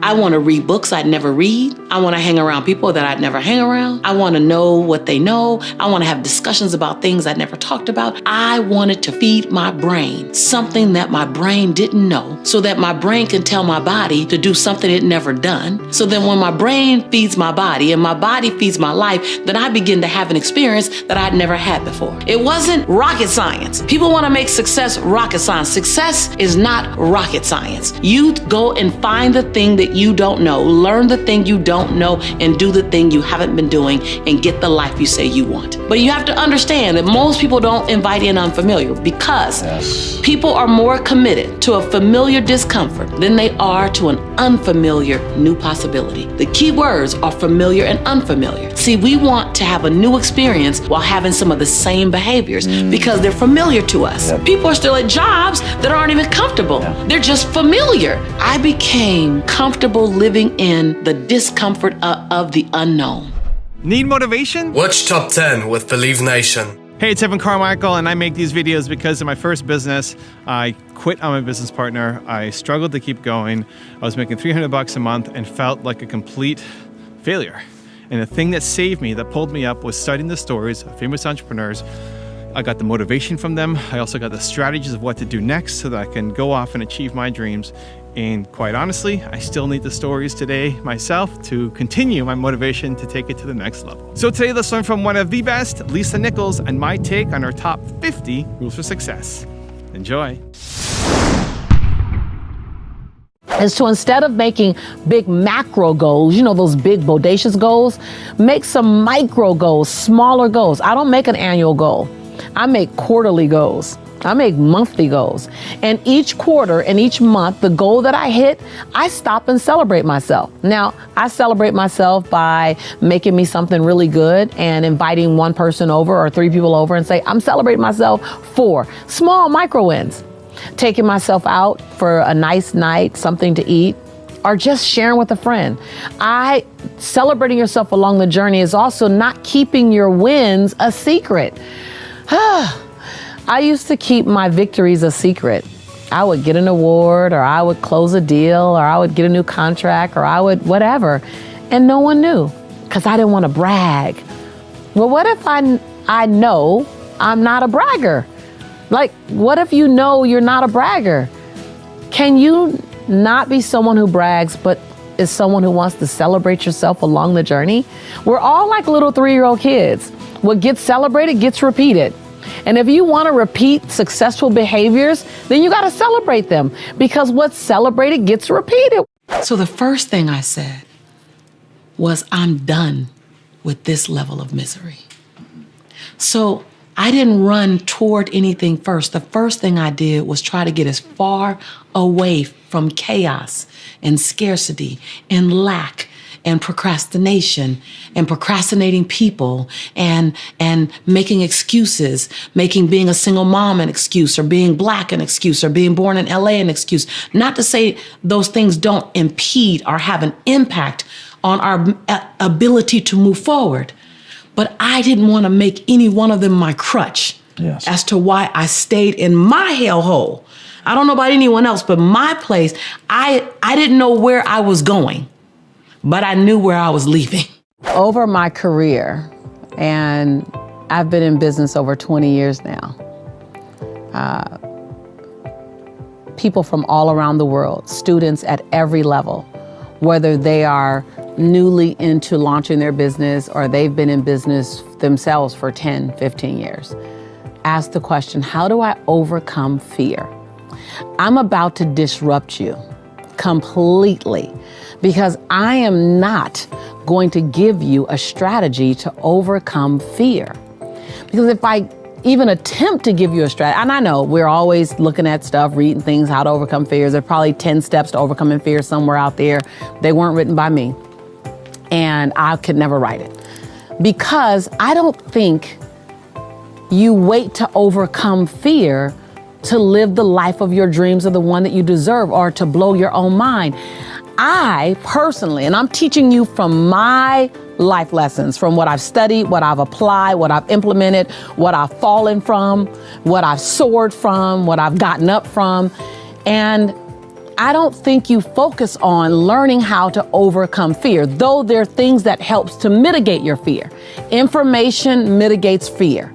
I want to read books I'd never read. I want to hang around people that I'd never hang around. I want to know what they know. I want to have discussions about things I'd never talked about. I wanted to feed my brain something that my brain didn't know, so that my brain can tell my body to do something it never done. So then when my brain feeds my body and my body feeds my life, then I begin to have an experience that I'd never had before. It wasn't rocket science. People want to make success rocket science. Success is not rocket science. You go and find the thing that you don't know, learn the thing you don't know, and do the thing you haven't been doing, and get the life you say you want. But you have to understand that most people don't invite in unfamiliar, because people are more committed to a familiar discomfort than they are to an unfamiliar new possibility. The key words are familiar and unfamiliar. See, we want to have a new experience while having some of the same behaviors because they're familiar to us. People are still at jobs that aren't even comfortable. They're just familiar. I became comfortable living in the discomfort of the unknown. Need motivation? Watch Top 10 with Believe Nation. Hey, it's Evan Carmichael, and I make these videos because in my first business, I quit on my business partner. I struggled to keep going. I was making $300 a month and felt like a complete failure. And the thing that saved me, that pulled me up, was studying the stories of famous entrepreneurs. I got the motivation from them. I also got the strategies of what to do next so that I can go off and achieve my dreams. And quite honestly, I still need the stories today myself to continue my motivation to take it to the next level. So today, let's learn from one of the best, Lisa Nichols, and my take on her top 50 rules for success. Enjoy. Is to, instead of making big macro goals, those big bodacious goals, make some micro goals, smaller goals. I don't make an annual goal. I make quarterly goals. I make monthly goals. And each quarter and each month, the goal that I hit, I stop and celebrate myself. Now, I celebrate myself by making me something really good and inviting one person over or 3 people over and say, I'm celebrating myself for small micro wins. Taking myself out for a nice night, something to eat, or just sharing with a friend. Celebrating yourself along the journey is also not keeping your wins a secret. I used to keep my victories a secret. I would get an award, or I would close a deal, or I would get a new contract, or I would whatever. And no one knew because I didn't want to brag. Well, what if I know I'm not a bragger? Like, what if you know you're not a bragger? Can you not be someone who brags, but is someone who wants to celebrate yourself along the journey? We're all like little 3-year-old kids. What gets celebrated gets repeated. And if you want to repeat successful behaviors, then you got to celebrate them, because what's celebrated gets repeated. So the first thing I said was, I'm done with this level of misery. So I didn't run toward anything first. The first thing I did was try to get as far away from chaos and scarcity and lack and procrastination and procrastinating people and making excuses, making being a single mom an excuse, or being black an excuse, or being born in LA an excuse. Not to say those things don't impede or have an impact on our ability to move forward. But I didn't want to make any one of them my crutch as to why I stayed in my hellhole. I don't know about anyone else, but my place, I didn't know where I was going, but I knew where I was leaving. Over my career, and I've been in business over 20 years now, people from all around the world, students at every level, whether they are newly into launching their business or they've been in business themselves for 10, 15 years, ask the question, how do I overcome fear? I'm about to disrupt you completely, because I am not going to give you a strategy to overcome fear. Because if I even attempt to give you a strategy, and I know we're always looking at stuff, reading things, how to overcome fears. There are probably 10 steps to overcoming fear somewhere out there. They weren't written by me, and I could never write it. Because I don't think you wait to overcome fear to live the life of your dreams, or the one that you deserve, or to blow your own mind. I personally, and I'm teaching you from my life lessons, from what I've studied, what I've applied, what I've implemented, what I've fallen from, what I've soared from, what I've gotten up from. And I don't think you focus on learning how to overcome fear, though there are things that helps to mitigate your fear. Information mitigates fear.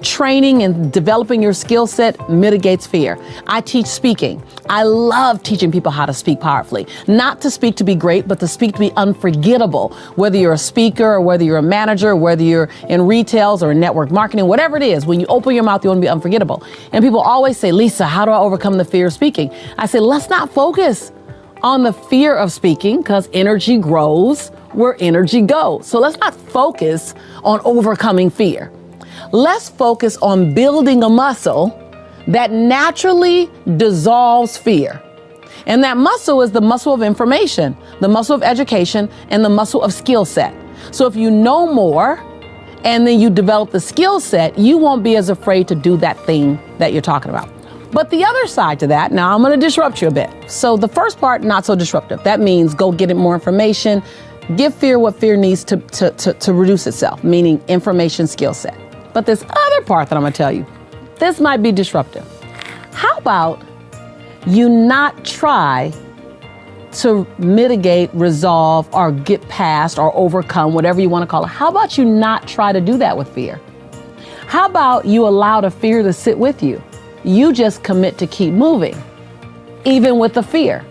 Training and developing your skill set mitigates fear. I teach speaking. I love teaching people how to speak powerfully. Not to speak to be great, but to speak to be unforgettable. Whether you're a speaker or whether you're a manager, whether you're in retails or in network marketing, whatever it is, when you open your mouth, you want to be unforgettable. And people always say, Lisa, how do I overcome the fear of speaking? I say, let's not focus on the fear of speaking, because energy grows where energy goes. So let's not focus on overcoming fear. Let's focus on building a muscle that naturally dissolves fear. And that muscle is the muscle of information, the muscle of education, and the muscle of skill set. So if you know more and then you develop the skill set, you won't be as afraid to do that thing that you're talking about. But the other side to that, now I'm going to disrupt you a bit. So the first part, not so disruptive. That means go get it more information, give fear what fear needs to reduce itself, meaning information, skill set. But this other part that I'm going to tell you, this might be disruptive. How about you not try to mitigate, resolve, or get past or overcome, whatever you want to call it? How about you not try to do that with fear? How about you allow the fear to sit with you? You just commit to keep moving, even with the fear.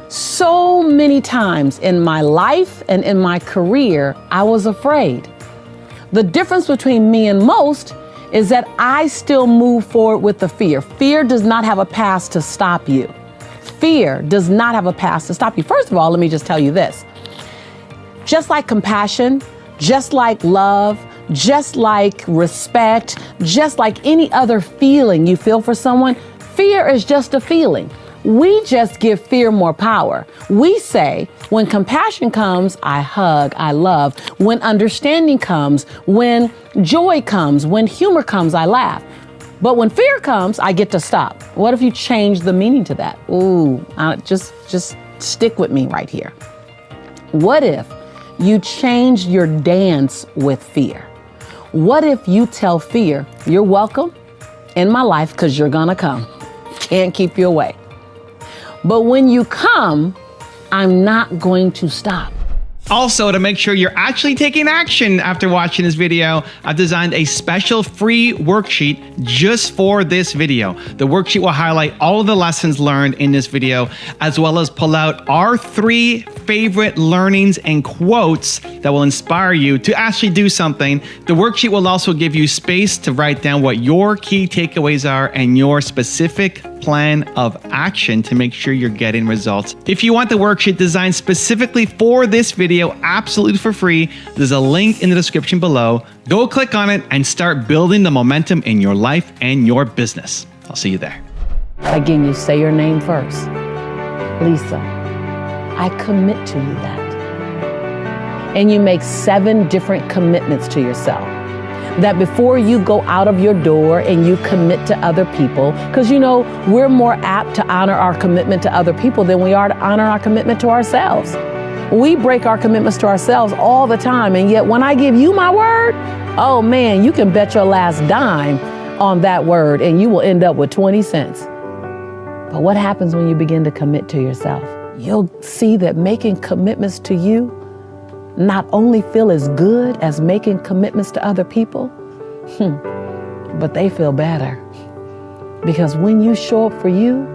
So many times in my life and in my career, I was afraid. The difference between me and most is that I still move forward with the fear. Fear does not have a past to stop you. Fear does not have a past to stop you. First of all, let me just tell you this. Just like compassion, just like love, just like respect, just like any other feeling you feel for someone, fear is just a feeling. We just give fear more power. We say, when compassion comes, I hug, I love. When understanding comes, when joy comes, when humor comes, I laugh. But when fear comes, I get to stop. What if you change the meaning to that? Ooh, just stick with me right here. What if you change your dance with fear? What if you tell fear, you're welcome in my life because you're gonna come. Can't keep you away. But when you come, I'm not going to stop. Also, to make sure you're actually taking action after watching this video, I've designed a special free worksheet just for this video. The worksheet will highlight all of the lessons learned in this video, as well as pull out our 3 favorite learnings and quotes that will inspire you to actually do something. The worksheet will also give you space to write down what your key takeaways are and your specific plan of action to make sure you're getting results. If you want the worksheet designed specifically for this video, absolutely for free, there's a link in the description below. Go click on it and start building the momentum in your life and your business. I'll see you there. Again, you say your name first. Lisa, I commit to you that. And you make 7 different commitments to yourself. That before you go out of your door and you commit to other people, because you know, we're more apt to honor our commitment to other people than we are to honor our commitment to ourselves. We break our commitments to ourselves all the time, and yet when I give you my word, oh man, you can bet your last dime on that word and you will end up with 20 cents. But what happens when you begin to commit to yourself? You'll see that making commitments to you not only feel as good as making commitments to other people, but they feel better. Because when you show up for you,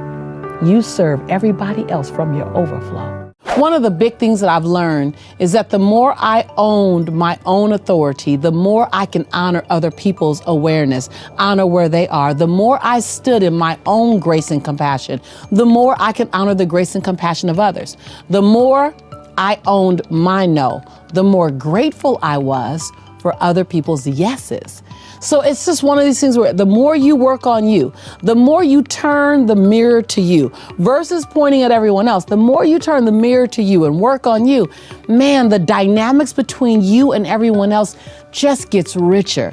you serve everybody else from your overflow. One of the big things that I've learned is that the more I owned my own authority, the more I can honor other people's awareness, honor where they are. The more I stood in my own grace and compassion, the more I can honor the grace and compassion of others. The more I owned my no, the more grateful I was for other people's yeses. So it's just one of these things where the more you work on you, the more you turn the mirror to you versus pointing at everyone else, the more you turn the mirror to you and work on you, man, the dynamics between you and everyone else just gets richer.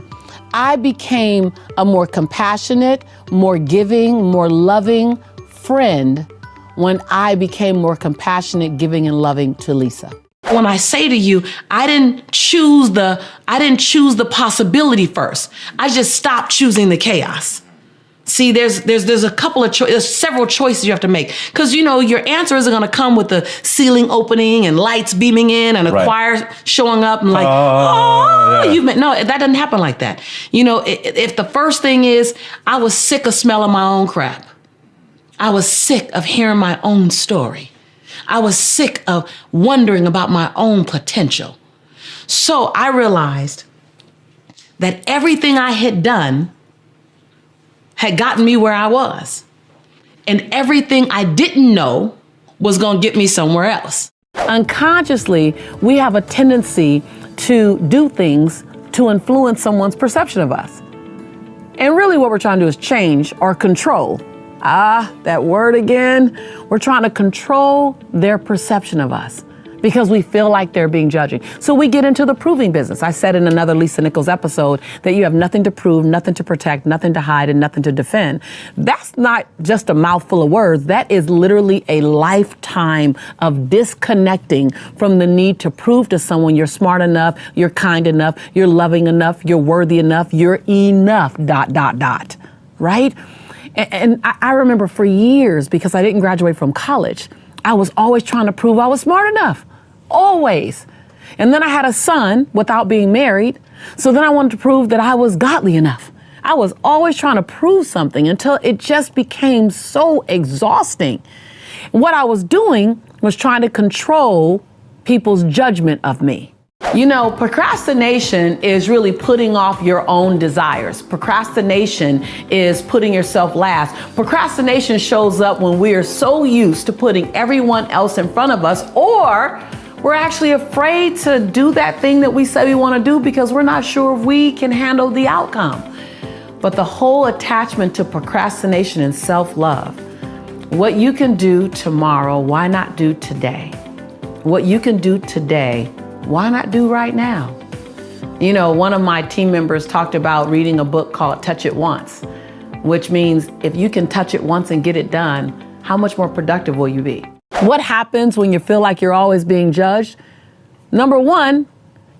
I became a more compassionate, more giving, more loving friend when I became more compassionate, giving, and loving to Lisa. When I say to you, I didn't choose the possibility first. I just stopped choosing the chaos. See, there's a couple of there's several choices you have to make, because your answer isn't going to come with the ceiling opening and lights beaming in and a choir showing up and like, no, that doesn't happen like that. If the first thing is, I was sick of smelling my own crap, I was sick of hearing my own story, I was sick of wondering about my own potential. So I realized that everything I had done had gotten me where I was. And everything I didn't know was going to get me somewhere else. Unconsciously, we have a tendency to do things to influence someone's perception of us. And really what we're trying to do is change or control. That word again. We're trying to control their perception of us because we feel like they're being judging. So we get into the proving business. I said in another Lisa Nichols episode that you have nothing to prove, nothing to protect, nothing to hide, and nothing to defend. That's not just a mouthful of words. That is literally a lifetime of disconnecting from the need to prove to someone you're smart enough, you're kind enough, you're loving enough, you're worthy enough, you're enough, ... Right? And I remember for years, because I didn't graduate from college, I was always trying to prove I was smart enough. Always. And then I had a son without being married. So then I wanted to prove that I was godly enough. I was always trying to prove something until it just became so exhausting. What I was doing was trying to control people's judgment of me. Procrastination is really putting off your own desires. Procrastination is putting yourself last. Procrastination shows up when we are so used to putting everyone else in front of us, or we're actually afraid to do that thing that we say we want to do because we're not sure if we can handle the outcome. But the whole attachment to procrastination and self-love, what you can do tomorrow, why not do today? What you can do today, why not do right now? One of my team members talked about reading a book called Touch It Once, which means if you can touch it once and get it done, how much more productive will you be? What happens when you feel like you're always being judged? Number one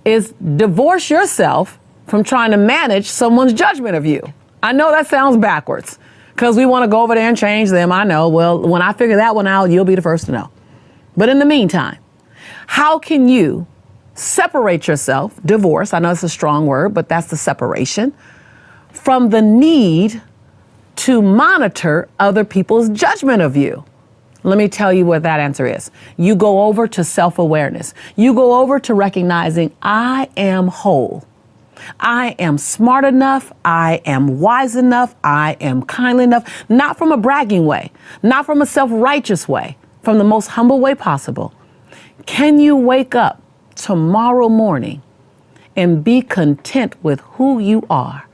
is divorce yourself from trying to manage someone's judgment of you. I know that sounds backwards because we want to go over there and change them. I know. Well, when I figure that one out, you'll be the first to know. But in the meantime, how can you separate yourself, divorce, I know it's a strong word, but that's the separation, from the need to monitor other people's judgment of you? Let me tell you what that answer is. You go over to self-awareness. You go over to recognizing I am whole. I am smart enough. I am wise enough. I am kind enough, not from a bragging way, not from a self-righteous way, from the most humble way possible. Can you wake up tomorrow morning and be content with who you are,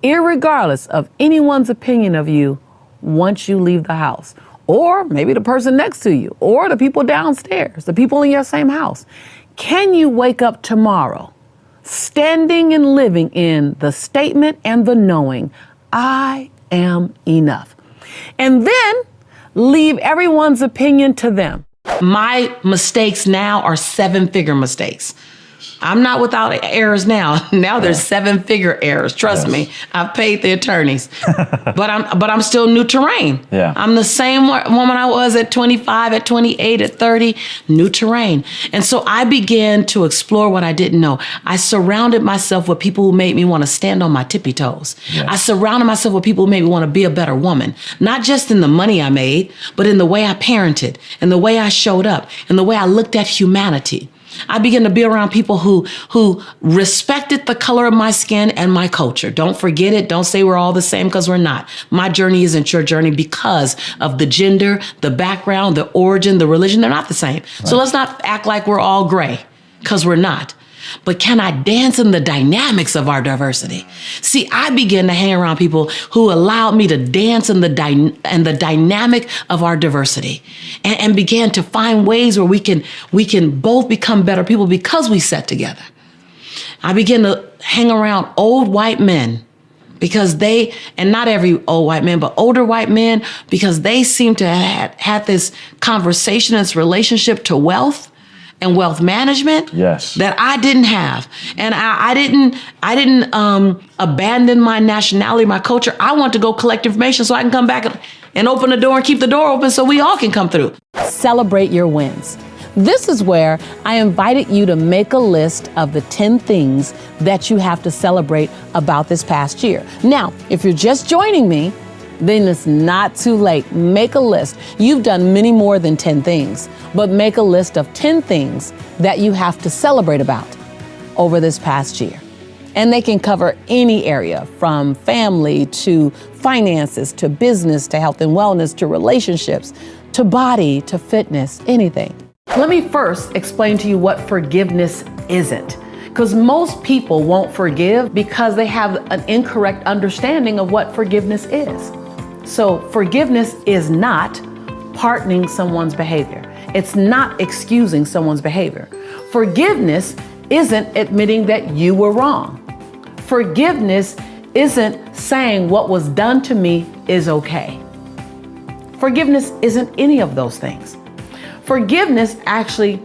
irregardless of anyone's opinion of you once you leave the house, or maybe the person next to you, or the people downstairs, the people in your same house? Can you wake up tomorrow standing and living in the statement and the knowing, I am enough, and then leave everyone's opinion to them? My mistakes now are 7-figure mistakes. I'm not without errors now. Now there's 7-figure errors. Trust me, I've paid the attorneys, but I'm still new terrain. Yeah. I'm the same woman I was at 25, at 28, at 30, new terrain. And so I began to explore what I didn't know. I surrounded myself with people who made me want to stand on my tippy toes. Yeah. I surrounded myself with people who made me want to be a better woman, not just in the money I made, but in the way I parented, in the way I showed up, in the way I looked at humanity. I began to be around people who respected the color of my skin and my culture. Don't forget it. Don't say we're all the same, because we're not. My journey isn't your journey because of the gender, the background, the origin, the religion. They're not the same. Right. So let's not act like we're all gray, because we're not. But can I dance in the dynamics of our diversity? See, I began to hang around people who allowed me to dance in the dynamic of our diversity, and began to find ways where we can both become better people because we sat together. I began to hang around old white men because and not every old white man, but older white men, because they seem to have had this conversation, this relationship to wealth and wealth management Yes. that I didn't have. And I didn't abandon my nationality, my culture. I want to go collect information so I can come back and open the door and keep the door open so we all can come through. Celebrate your wins. This is where I invited you to make a list of the 10 things that you have to celebrate about this past year. Now, if you're just joining me, then it's not too late. Make a list. You've done many more than 10 things, but make a list of 10 things that you have to celebrate about over this past year. And they can cover any area from family to finances to business to health and wellness to relationships to body to fitness, anything. Let me first explain to you what forgiveness isn't. Because most people won't forgive because they have an incorrect understanding of what forgiveness is. So forgiveness is not pardoning someone's behavior. It's not excusing someone's behavior. Forgiveness isn't admitting that you were wrong. Forgiveness isn't saying what was done to me is okay. Forgiveness isn't any of those things. Forgiveness actually,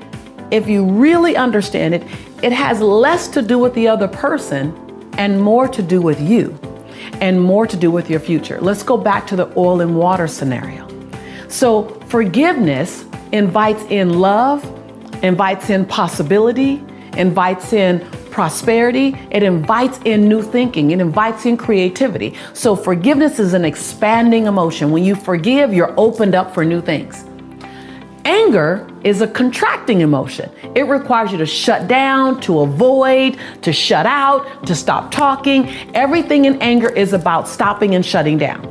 if you really understand it, it has less to do with the other person and more to do with you and more to do with your future. Let's go back to the oil and water scenario. So forgiveness invites in love, invites in possibility, invites in prosperity, it invites in new thinking, it invites in creativity. So forgiveness is an expanding emotion. When you forgive, you're opened up for new things. Anger is a contracting emotion. It requires you to shut down, to avoid, to shut out, to stop talking. Everything in anger is about stopping and shutting down.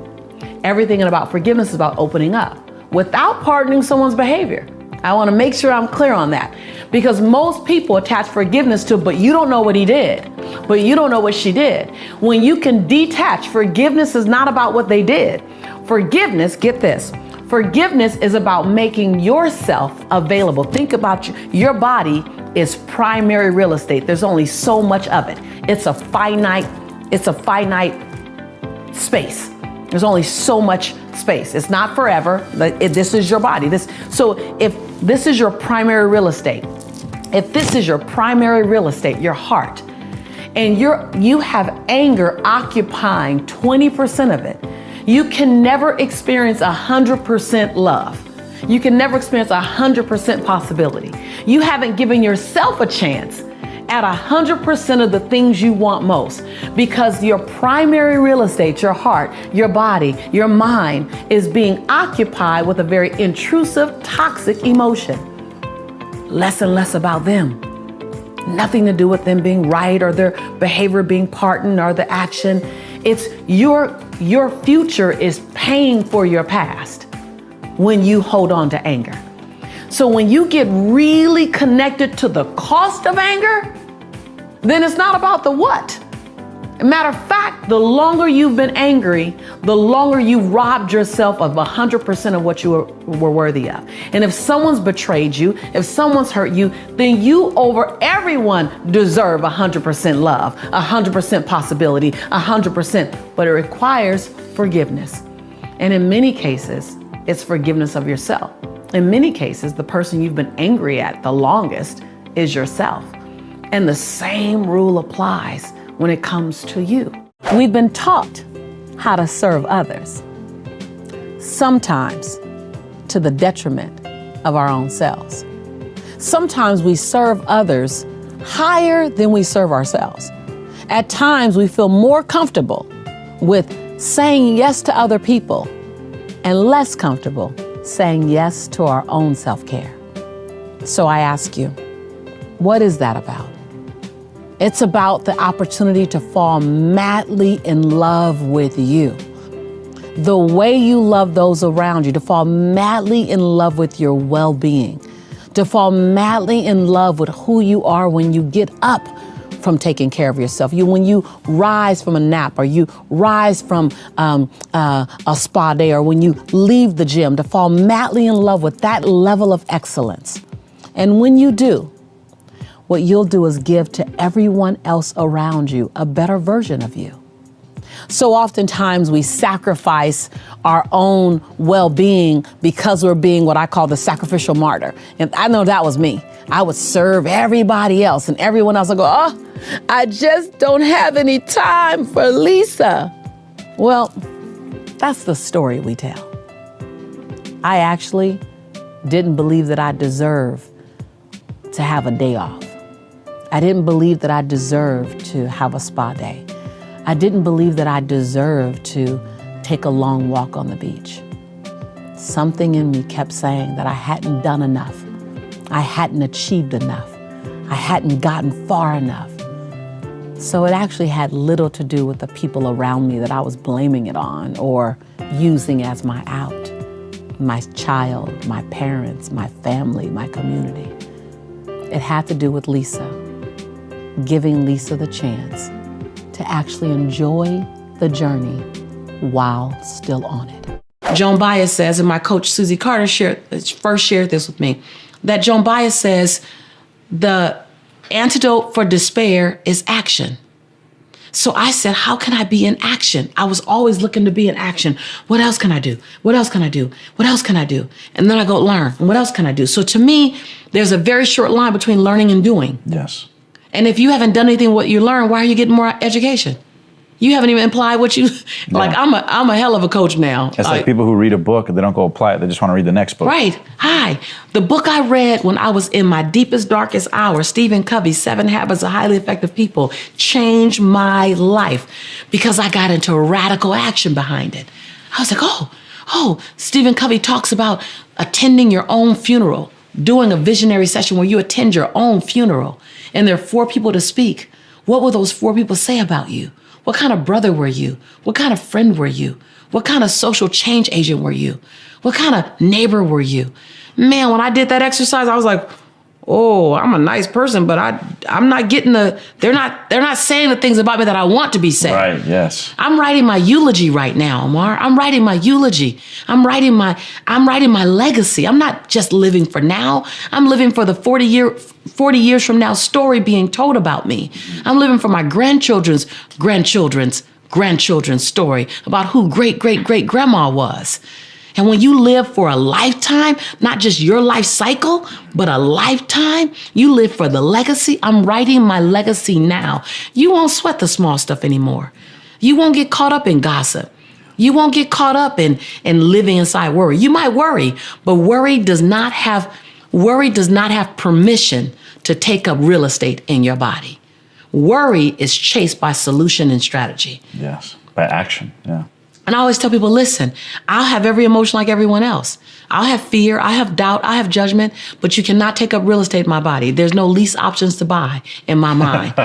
Everything about forgiveness is about opening up without pardoning someone's behavior. I want to make sure I'm clear on that because most people attach forgiveness to, but you don't know what he did, but you don't know what she did. When you can detach, forgiveness is not about what they did. Forgiveness, get this, forgiveness is about making yourself available. Think about your body is primary real estate. There's only so much of it. It's a finite space. There's only so much space. It's not forever. This is your body. So if this is your primary real estate, your heart, and you have anger occupying 20% of it, you can never experience 100% love. You can never experience 100% possibility. You haven't given yourself a chance at 100% of the things you want most because your primary real estate, your heart, your body, your mind is being occupied with a very intrusive, toxic emotion. Less and less about them. Nothing to do with them being right or their behavior being pardoned or the action. It's your future is paying for your past when you hold on to anger. So when you get really connected to the cost of anger, then it's not about the what. Matter of fact, the longer you've been angry, the longer you've robbed yourself of 100% of what you were worthy of. And if someone's betrayed you, if someone's hurt you, then you over everyone deserve 100% love, 100% possibility, 100%. But it requires forgiveness. And in many cases, it's forgiveness of yourself. In many cases, the person you've been angry at the longest is yourself. And the same rule applies when it comes to you. We've been taught how to serve others, sometimes to the detriment of our own selves. Sometimes we serve others higher than we serve ourselves. At times, we feel more comfortable with saying yes to other people and less comfortable saying yes to our own self-care. So I ask you, what is that about? It's about the opportunity to fall madly in love with you. The way you love those around you, to fall madly in love with your well-being, to fall madly in love with who you are when you get up from taking care of yourself. When you rise from a nap or you rise from a spa day or when you leave the gym, to fall madly in love with that level of excellence. And when you do, what you'll do is give to everyone else around you a better version of you. So oftentimes we sacrifice our own well-being because we're being what I call the sacrificial martyr. And I know that was me. I would serve everybody else and everyone else would go, oh, I just don't have any time for Lisa. Well, that's the story we tell. I actually didn't believe that I deserved to have a day off. I didn't believe that I deserved to have a spa day. I didn't believe that I deserved to take a long walk on the beach. Something in me kept saying that I hadn't done enough. I hadn't achieved enough. I hadn't gotten far enough. So it actually had little to do with the people around me that I was blaming it on or using as my out. My child, my parents, my family, my community. It had to do with Lisa, giving Lisa the chance to actually enjoy the journey while still on it. Joan Baez says, and my coach Susie Carter first shared this with me, that Joan Baez says the antidote for despair is action. So I said, how can I be in action? I was always looking to be in action. What else can I do? What else can I do? What else can I do? And then I go learn. And what else can I do? So to me, there's a very short line between learning and doing. Yes. And if you haven't done anything what you learn, why are you getting more education? You haven't even applied what you, like I'm a hell of a coach now. It's like people who read a book and they don't go apply it. They just want to read the next book. Right. Hi. The book I read when I was in my deepest, darkest hour, Stephen Covey's 7 Habits of Highly Effective People, changed my life because I got into radical action behind it. I was like, oh, Stephen Covey talks about attending your own funeral, doing a visionary session where you attend your own funeral and there are 4 people to speak. What will those 4 people say about you? What kind of brother were you? What kind of friend were you? What kind of social change agent were you? What kind of neighbor were you? Man, when I did that exercise, I was like, oh, I'm a nice person, but I'm not getting they're not saying the things about me that I want to be said. Right, yes. I'm writing my eulogy right now, Amar. I'm writing my eulogy. I'm writing my legacy. I'm not just living for now. I'm living for the 40 years from now story being told about me. I'm living for my grandchildren's story about who great-great-great-grandma was. And when you live for a lifetime, not just your life cycle, but a lifetime, you live for the legacy. I'm writing my legacy now. You won't sweat the small stuff anymore. You won't get caught up in gossip. You won't get caught up in living inside worry. You might worry, but worry does not have permission to take up real estate in your body. Worry is chased by solution and strategy. Yes, by action, yeah. And I always tell people, listen, I'll have every emotion like everyone else. I'll have fear, I have doubt, I have judgment, but you cannot take up real estate in my body. There's no lease options to buy in my mind.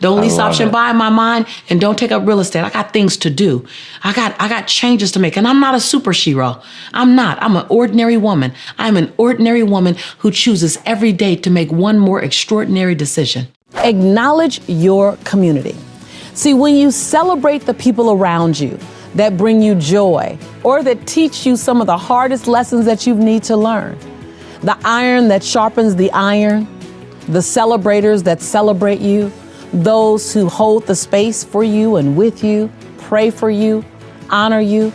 Don't lease option buy in my mind and don't take up real estate. I got things to do. I got changes to make. And I'm not a super hero. I'm not. I'm an ordinary woman. I'm an ordinary woman who chooses every day to make one more extraordinary decision. Acknowledge your community. See, when you celebrate the people around you that bring you joy or that teach you some of the hardest lessons that you need to learn, the iron that sharpens the iron, the celebrators that celebrate you, those who hold the space for you and with you, pray for you, honor you,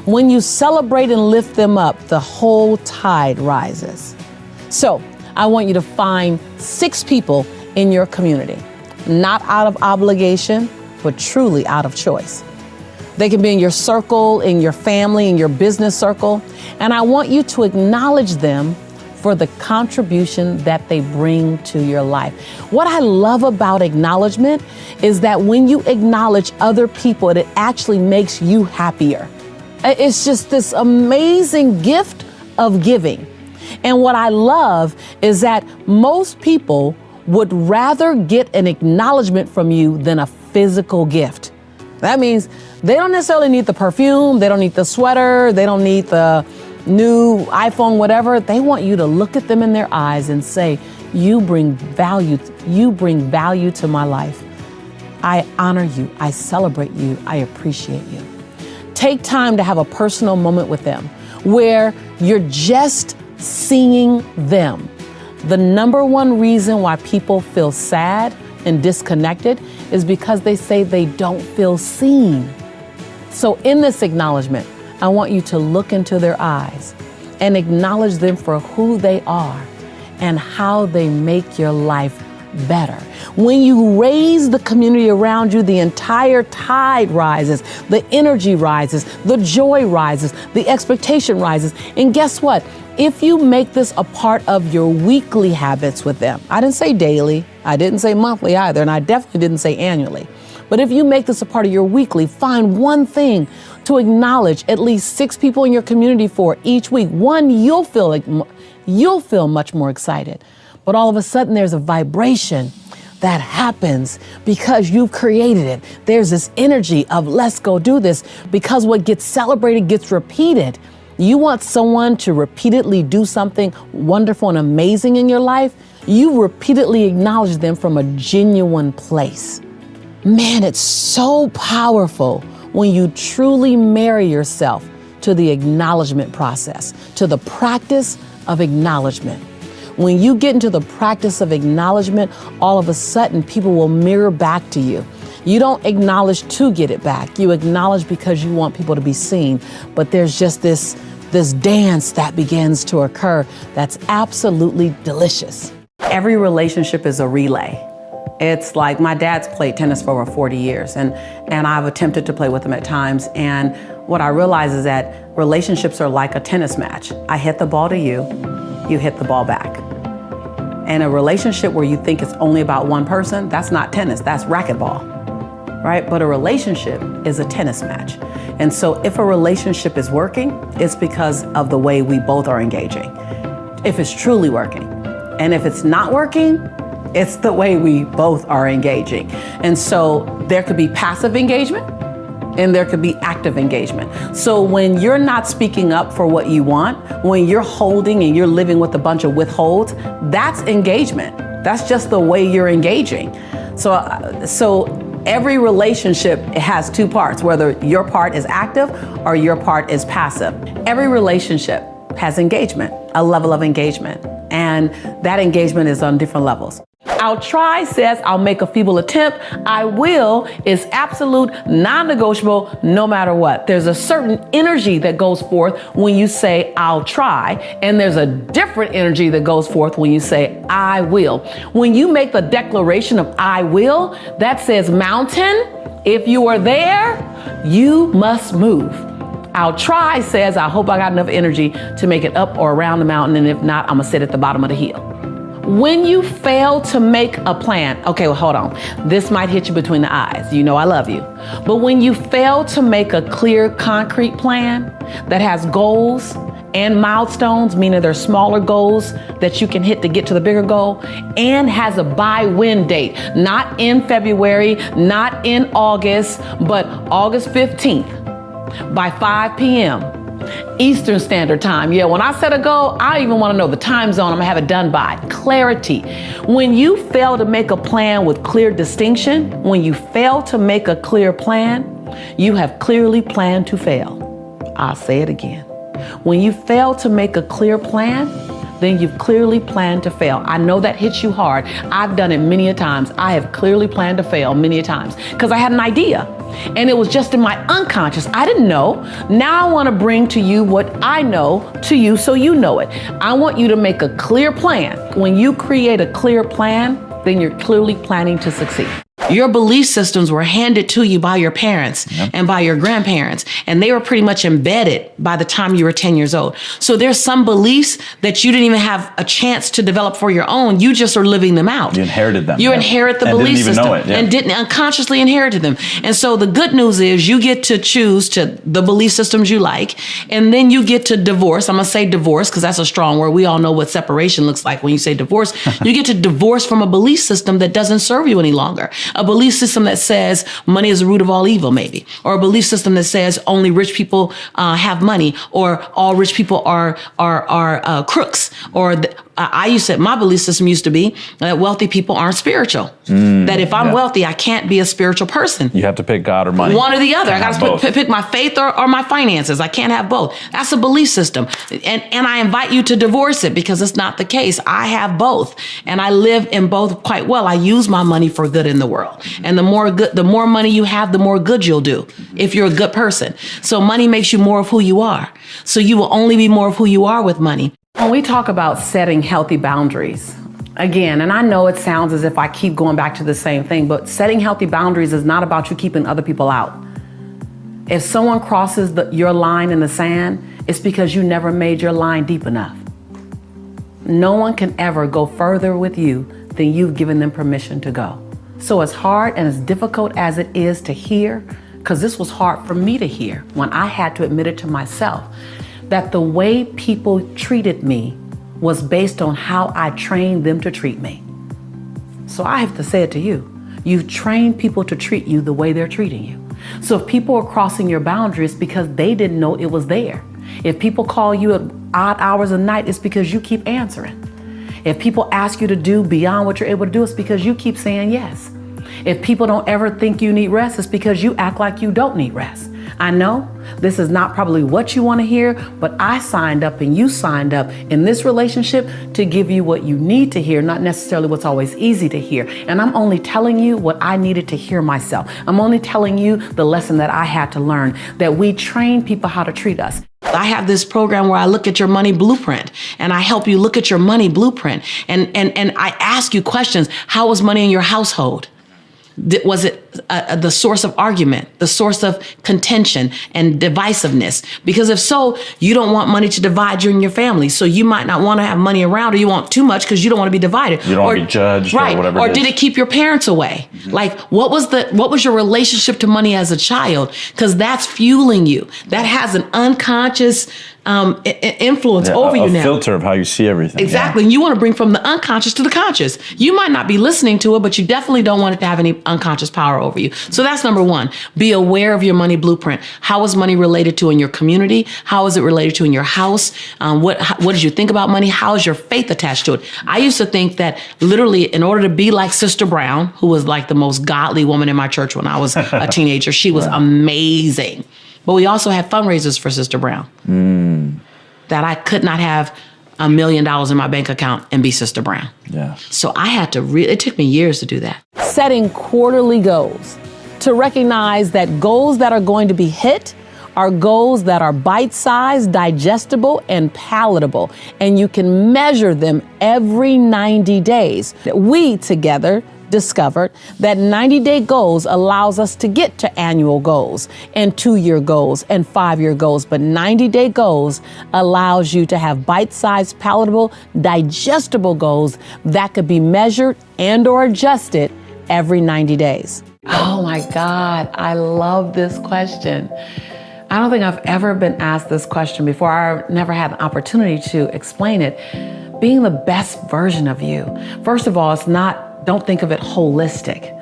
when you celebrate and lift them up, the whole tide rises. So I want you to find 6 people in your community, not out of obligation, but truly out of choice. They can be in your circle, in your family, in your business circle. And I want you to acknowledge them for the contribution that they bring to your life. What I love about acknowledgement is that when you acknowledge other people, it actually makes you happier. It's just this amazing gift of giving. And what I love is that most people would rather get an acknowledgement from you than a physical gift. That means they don't necessarily need the perfume, they don't need the sweater, they don't need the new iPhone, whatever. They want you to look at them in their eyes and say, you bring value to my life. I honor you, I celebrate you, I appreciate you. Take time to have a personal moment with them where you're just seeing them. The number one reason why people feel sad and disconnected is because they say they don't feel seen. So in this acknowledgement, I want you to look into their eyes and acknowledge them for who they are and how they make your life better. When you raise the community around you, the entire tide rises, the energy rises, the joy rises, the expectation rises. And guess what? If you make this a part of your weekly habits with them, I didn't say daily, I didn't say monthly either, and I definitely didn't say annually. But if you make this a part of your weekly, find one thing to acknowledge at least 6 people in your community for each week. One, you'll feel much more excited. But all of a sudden there's a vibration that happens because you've created it. There's this energy of let's go do this, because what gets celebrated gets repeated. You want someone to repeatedly do something wonderful and amazing in your life, you repeatedly acknowledge them from a genuine place. Man, it's so powerful when you truly marry yourself to the acknowledgement process, to the practice of acknowledgement. When you get into the practice of acknowledgement, all of a sudden people will mirror back to you. You don't acknowledge to get it back. You acknowledge because you want people to be seen. But there's just this dance that begins to occur that's absolutely delicious. Every relationship is a relay. It's like my dad's played tennis for over 40 years and I've attempted to play with him at times. And what I realize is that relationships are like a tennis match. I hit the ball to you, you hit the ball back. And a relationship where you think it's only about one person, that's not tennis, that's racquetball, right? But a relationship is a tennis match. And so if a relationship is working, it's because of the way we both are engaging, if it's truly working. And if it's not working, it's the way we both are engaging. And so there could be passive engagement and there could be active engagement. So when you're not speaking up for what you want, when you're holding and you're living with a bunch of withholds, that's engagement. That's just the way you're engaging. So every relationship has 2 parts, whether your part is active or your part is passive. Every relationship has engagement, a level of engagement, and that engagement is on different levels. I'll try says I'll make a feeble attempt. I will is absolute, non-negotiable, no matter what. There's a certain energy that goes forth when you say I'll try, and there's a different energy that goes forth when you say I will. When you make the declaration of I will, that says mountain, if you are there, you must move. I'll try says I hope I got enough energy to make it up or around the mountain, and if not, I'm gonna sit at the bottom of the hill. When you fail to make a plan, okay, well, hold on. This might hit you between the eyes. You know I love you. But when you fail to make a clear, concrete plan that has goals and milestones, meaning they're smaller goals that you can hit to get to the bigger goal, and has a by-when date, not in February, not in August, but August 15th by 5 p.m. Eastern Standard Time. Yeah, when I set a goal, I even want to know the time zone I'm gonna have it done by. Clarity. When you fail to make a plan with clear distinction, when you fail to make a clear plan, you have clearly planned to fail. I'll say it again. When you fail to make a clear plan, then you've clearly planned to fail. I know that hits you hard. I've done it many a times. I have clearly planned to fail many a times because I had an idea and it was just in my unconscious. I didn't know. Now I want to bring to you what I know to you so you know it. I want you to make a clear plan. When you create a clear plan, then you're clearly planning to succeed. Your belief systems were handed to you by your parents and by your grandparents, and they were pretty much embedded by the time you were 10 years old. So there's some beliefs that you didn't even have a chance to develop for your own. You just are living them out. You inherited them. You inherit the and belief didn't even system know it, and didn't unconsciously inherited them. And so the good news is you get to choose to the belief systems you like, and then you get to divorce. I'm going to say divorce because that's a strong word. We all know what separation looks like when you say divorce. You get to divorce from a belief system that doesn't serve you any longer. A belief system that says money is the root of all evil, maybe, or a belief system that says only rich people have money, or all rich people are crooks, or I used to, my belief system used to be that wealthy people aren't spiritual. That if I'm wealthy, I can't be a spiritual person. You have to pick God or money. One or the other. I Can't got have to both. pick my faith or my finances. I can't have both. That's a belief system. And I invite you to divorce it because it's not the case. I have both. And I live in both quite well. I use my money for good in the world. And the more money you have, the more good you'll do if you're a good person. So money makes you more of who you are. So you will only be more of who you are with money. When we talk about setting healthy boundaries, again, and I know it sounds as if I keep going back to the same thing, but setting healthy boundaries is not about you keeping other people out. If someone crosses your line in the sand, it's because you never made your line deep enough. No one can ever go further with you than you've given them permission to go. So as hard and as difficult as it is to hear, because this was hard for me to hear when I had to admit it to myself, that the way people treated me was based on how I trained them to treat me. So I have to say it to you. You've trained people to treat you the way they're treating you. So if people are crossing your boundaries because they didn't know it was there. If people call you at odd hours of night, it's because you keep answering. If people ask you to do beyond what you're able to do, it's because you keep saying yes. If people don't ever think you need rest, it's because you act like you don't need rest. I know this is not probably what you want to hear, but I signed up and you signed up in this relationship to give you what you need to hear, not necessarily what's always easy to hear. And I'm only telling you what I needed to hear myself. I'm only telling you the lesson that I had to learn, that we train people how to treat us. I have this program where I look at your money blueprint and I help you look at your money blueprint. And I ask you questions. How was money in your household? Was it the source of argument, the source of contention and divisiveness? Because if so, you don't want money to divide you and your family. So you might not want to have money around, or you want too much because you don't want to be divided. You don't want to be judged, right? Or whatever. Or did it keep your parents away? Like, what was your relationship to money as a child? Because that's fueling you. That has an unconscious influence over you now. A filter of how you see everything. Exactly. And you want to bring from the unconscious to the conscious. You might not be listening to it, but you definitely don't want it to have any unconscious power over you. So that's number one. Be aware of your money blueprint. How is money related to in your community? How is it related to in your house? What did you think about money? How is your faith attached to it? I used to think that literally in order to be like Sister Brown, who was like the most godly woman in my church when I was a teenager, she was amazing. But we also had fundraisers for Sister Brown. That I could not have $1 million in my bank account and be Sister Brown. Yeah. So I had to it took me years to do that. Setting quarterly goals, to recognize that goals that are going to be hit are goals that are bite-sized, digestible, and palatable. And you can measure them every 90 days. We together discovered that 90-day goals allows us to get to annual goals and 2-year goals and 5-year goals. But 90-day goals allows you to have bite-sized, palatable, digestible goals that could be measured and or adjusted every 90 days. Oh my God, I love this question. I don't think I've ever been asked this question before. I never had an opportunity to explain it. Being the best version of you. First of all, don't think of it holistic.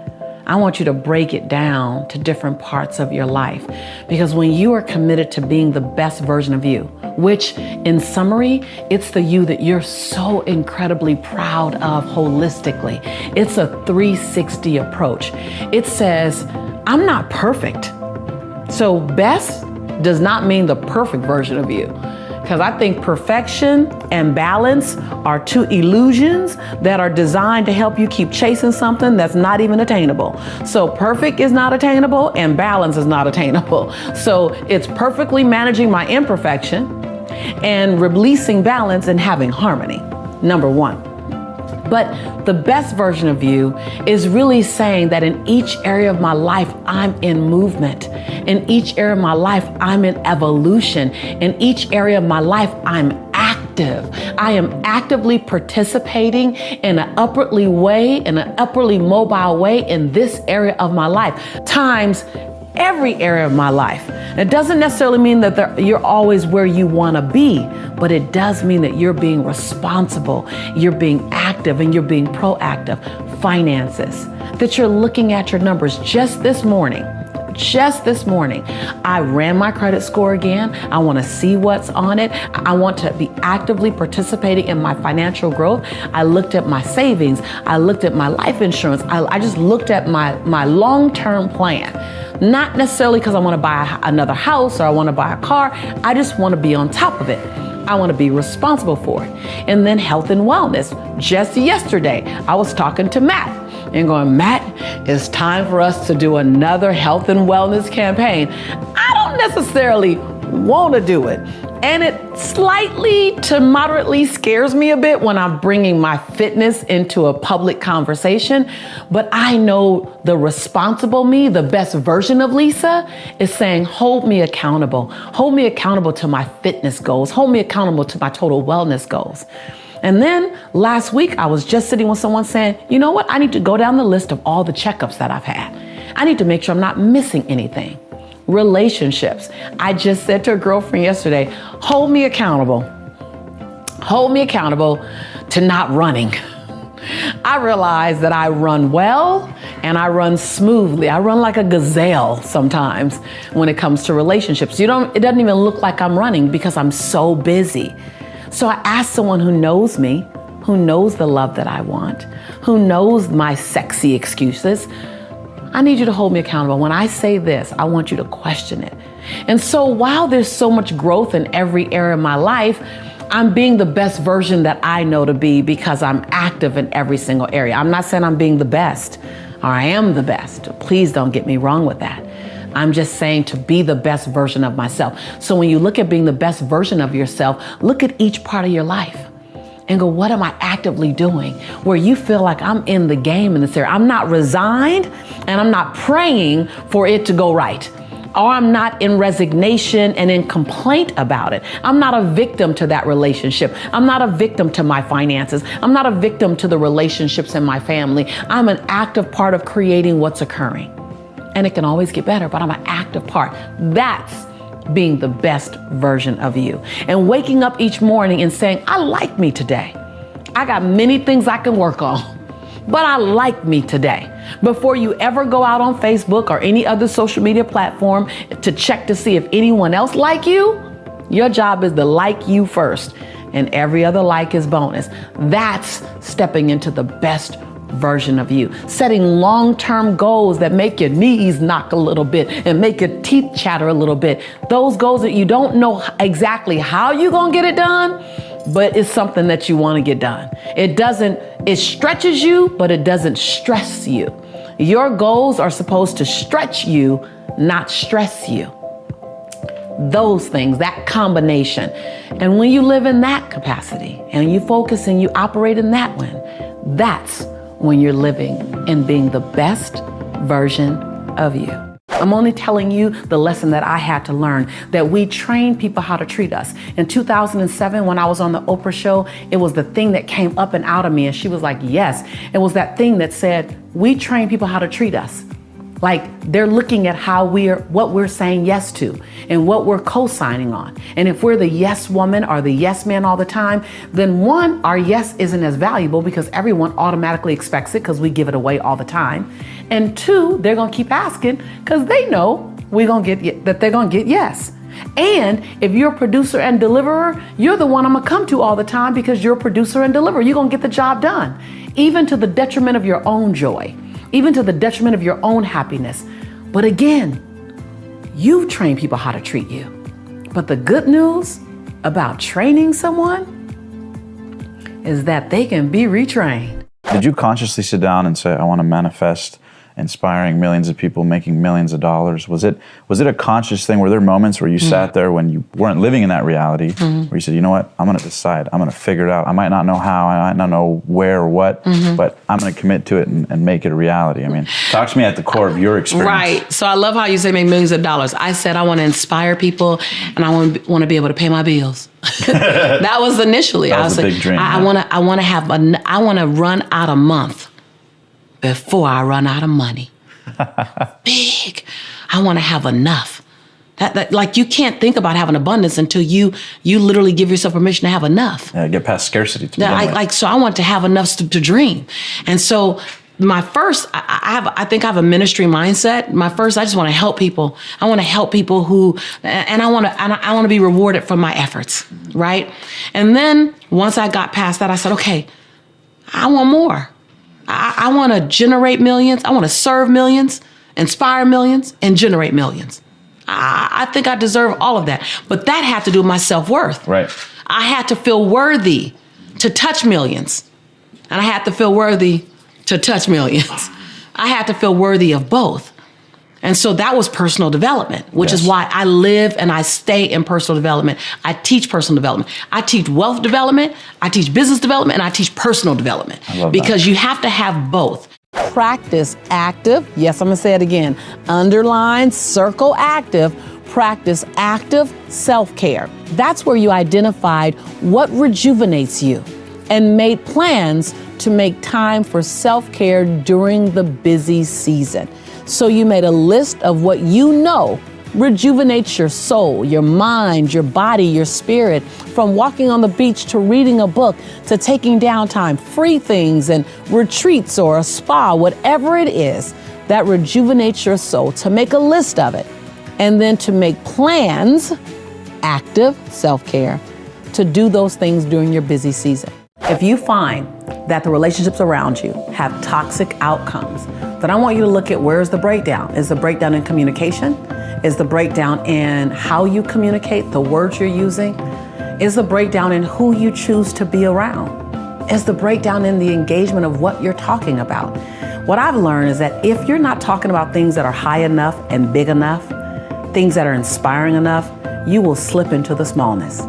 I want you to break it down to different parts of your life. Because when you are committed to being the best version of you, which in summary, it's the you that you're so incredibly proud of holistically. It's a 360 approach. It says, I'm not perfect. So best does not mean the perfect version of you. Because I think perfection and balance are two illusions that are designed to help you keep chasing something that's not even attainable. So perfect is not attainable and balance is not attainable. So it's perfectly managing my imperfection and releasing balance and having harmony, number one. But the best version of you is really saying that in each area of my life, I'm in movement. In each area of my life, I'm in evolution. In each area of my life, I'm active. I am actively participating in an upwardly mobile way in this area of my life, times every area of my life. It doesn't necessarily mean that you're always where you want to be, but it does mean that you're being responsible, you're being active, and you're being proactive. Finances, that you're looking at your numbers. Just this morning, just this morning. I ran my credit score again. I want to see what's on it. I want to be actively participating in my financial growth. I looked at my savings. I looked at my life insurance. I just looked at my long-term plan. Not necessarily because I want to buy another house or I want to buy a car. I just want to be on top of it. I want to be responsible for it. And then health and wellness. Just yesterday, I was talking to Matt and going, Matt, it's time for us to do another health and wellness campaign. I don't necessarily want to do it. And it slightly to moderately scares me a bit when I'm bringing my fitness into a public conversation. But I know the responsible me, the best version of Lisa, is saying, hold me accountable. Hold me accountable to my fitness goals. Hold me accountable to my total wellness goals. And then last week, I was just sitting with someone saying, you know what? I need to go down the list of all the checkups that I've had. I need to make sure I'm not missing anything. Relationships. I just said to a girlfriend yesterday, hold me accountable. Hold me accountable to not running. I realize that I run well and I run smoothly. I run like a gazelle sometimes when it comes to relationships. It doesn't even look like I'm running because I'm so busy. So I asked someone who knows me, who knows the love that I want, who knows my sexy excuses. I need you to hold me accountable. When I say this, I want you to question it. And so while there's so much growth in every area of my life, I'm being the best version that I know to be because I'm active in every single area. I'm not saying I'm being the best or I am the best. Please don't get me wrong with that. I'm just saying to be the best version of myself. So when you look at being the best version of yourself, look at each part of your life and go, what am I actively doing? Where you feel like I'm in the game in this area. I'm not resigned and I'm not praying for it to go right. Or I'm not in resignation and in complaint about it. I'm not a victim to that relationship. I'm not a victim to my finances. I'm not a victim to the relationships in my family. I'm an active part of creating what's occurring. And it can always get better, but I'm an active part. That's being the best version of you. And waking up each morning and saying, I like me today. I got many things I can work on, but I like me today. Before you ever go out on Facebook or any other social media platform to check to see if anyone else like you, your job is to like you first. And every other like is bonus. That's stepping into the best version of you. Setting long-term goals that make your knees knock a little bit and make your teeth chatter a little bit. Those goals that you don't know exactly how you're going to get it done, but it's something that you want to get done. It stretches you, but it doesn't stress you. Your goals are supposed to stretch you, not stress you. Those things, that combination. And when you live in that capacity and you focus and you operate in that one, that's when you're living and being the best version of you. I'm only telling you the lesson that I had to learn, that we train people how to treat us. In 2007, when I was on the Oprah show, it was the thing that came up and out of me. And she was like, yes, it was that thing that said, we train people how to treat us. Like they're looking at what we're saying yes to and what we're co-signing on. And if we're the yes woman or the yes man all the time, then one, our yes isn't as valuable because everyone automatically expects it because we give it away all the time. And two, they're going to keep asking because they know they're going to get yes. And if you're a producer and deliverer, you're the one I'm going to come to all the time because you're a producer and deliverer. You're going to get the job done, even to the detriment of your own joy. Even to the detriment of your own happiness. But again, you train people how to treat you. But the good news about training someone is that they can be retrained. Did you consciously sit down and say, I want to manifest inspiring millions of people, making millions of dollars? Was it a conscious thing? Were there moments where you sat there when you weren't living in that reality, where you said, you know what, I'm going to decide, I'm going to figure it out. I might not know how, I might not know where or what, but I'm going to commit to it and make it a reality. I mean, talk to me at the core of your experience. Right. So I love how you say make millions of dollars. I said I want to inspire people and I want to be able to pay my bills. That was initially. That was a big dream. I want to run out a month before I run out of money. Big. I want to have enough. That like you can't think about having abundance until you literally give yourself permission to have enough. Yeah, get past scarcity. So I want to have enough to dream. And so my first, I think I have a ministry mindset. My first, I just want to help people. I want to help people who, and I want to be rewarded for my efforts, right? And then once I got past that, I said, okay, I want more. I want to generate millions. I want to serve millions, inspire millions, and generate millions. I think I deserve all of that. But that had to do with my self-worth. Right. I had to feel worthy to touch millions. And I had to feel worthy to touch millions. I had to feel worthy of both. And so that was personal development, which is why I live and I stay in personal development. I teach personal development. I teach wealth development, I teach business development, and I teach personal development. I love because that. you have to have both. Practice active, yes, I'm gonna say it again, underline, circle active, practice active self-care. That's where you identified what rejuvenates you and made plans to make time for self-care during the busy season. So you made a list of what you know rejuvenates your soul, your mind, your body, your spirit, from walking on the beach to reading a book to taking downtime, free things and retreats or a spa, whatever it is that rejuvenates your soul, to make a list of it and then to make plans, active self-care, to do those things during your busy season. If you find that the relationships around you have toxic outcomes, then I want you to look at where's the breakdown. Is the breakdown in communication? Is the breakdown in how you communicate, the words you're using? Is the breakdown in who you choose to be around? Is the breakdown in the engagement of what you're talking about? What I've learned is that if you're not talking about things that are high enough and big enough, things that are inspiring enough, you will slip into the smallness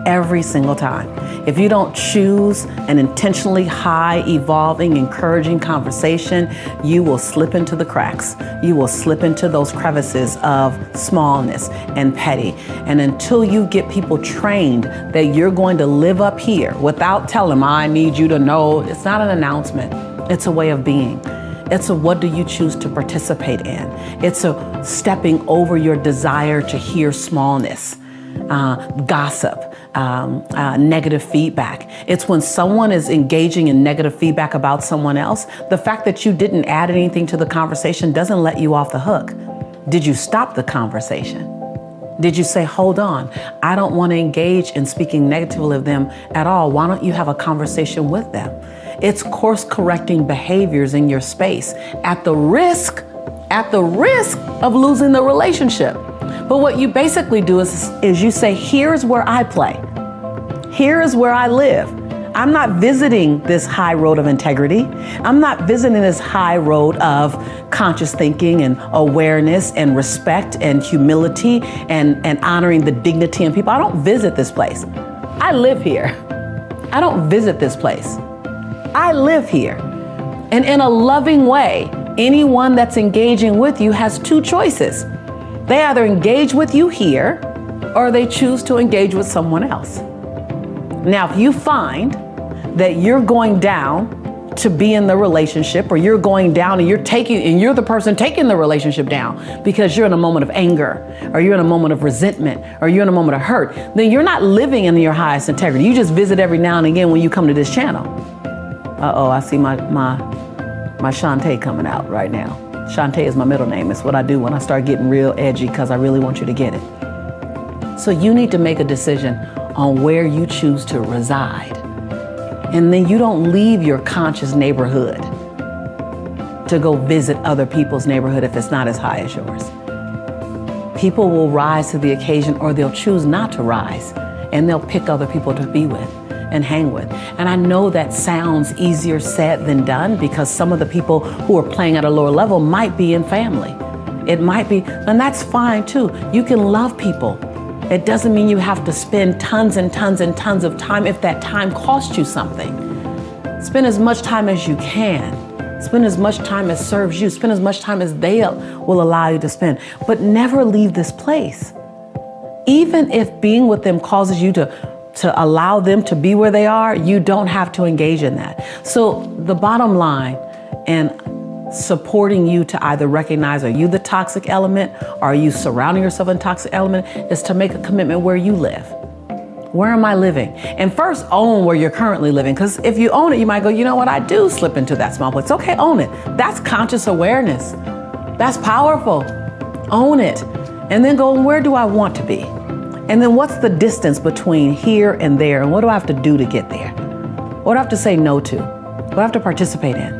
every single time. If you don't choose an intentionally high, evolving, encouraging conversation, you will slip into the cracks. You will slip into those crevices of smallness and petty. And until you get people trained that you're going to live up here without telling them, I need you to know, it's not an announcement. It's a way of being. It's a what do you choose to participate in. It's a stepping over your desire to hear smallness, gossip, negative feedback. It's when someone is engaging in negative feedback about someone else, the fact that you didn't add anything to the conversation doesn't let you off the hook. Did you stop the conversation? Did you say, hold on, I don't want to engage in speaking negatively of them at all. Why don't you have a conversation with them? It's course correcting behaviors in your space at the risk of losing the relationship. But what you basically do is you say, here's where I play. Here is where I live. I'm not visiting this high road of integrity. I'm not visiting this high road of conscious thinking and awareness and respect and humility and honoring the dignity in people. I don't visit this place. I live here. I don't visit this place. I live here. And in a loving way, anyone that's engaging with you has two choices. They either engage with you here or they choose to engage with someone else. Now, if you find that you're going down to be in the relationship, or you're going down and you're the person taking the relationship down because you're in a moment of anger, or you're in a moment of resentment, or you're in a moment of hurt, then you're not living in your highest integrity. You just visit every now and again when you come to this channel. Uh-oh, I see my Shantae coming out right now. Shantae is my middle name. It's what I do when I start getting real edgy because I really want you to get it. So you need to make a decision on where you choose to reside. And then you don't leave your conscious neighborhood to go visit other people's neighborhood if it's not as high as yours. People will rise to the occasion, or they'll choose not to rise, and they'll pick other people to be with and hang with. And I know that sounds easier said than done, because some of the people who are playing at a lower level might be in family. It might be, and that's fine too. You can love people. It doesn't mean you have to spend tons and tons and tons of time if that time costs you something. Spend as much time as you can. Spend as much time as serves you. Spend as much time as they will allow you to spend. But never leave this place. Even if being with them causes you to allow them to be where they are, you don't have to engage in that. So the bottom line in supporting you to either recognize, are you the toxic element, or are you surrounding yourself in toxic element, is to make a commitment where you live. Where am I living? And first own where you're currently living. Because if you own it, you might go, you know what, I do slip into that small place. Okay, own it. That's conscious awareness. That's powerful. Own it. And then go, where do I want to be? And then what's the distance between here and there? And what do I have to do to get there? What do I have to say no to? What do I have to participate in?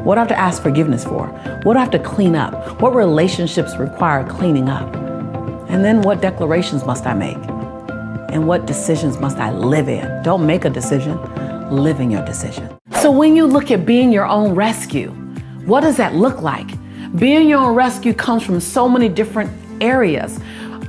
What do I have to ask forgiveness for? What do I have to clean up? What relationships require cleaning up? And then what declarations must I make? And what decisions must I live in? Don't make a decision, live in your decision. So when you look at being your own rescue, what does that look like? Being your own rescue comes from so many different areas.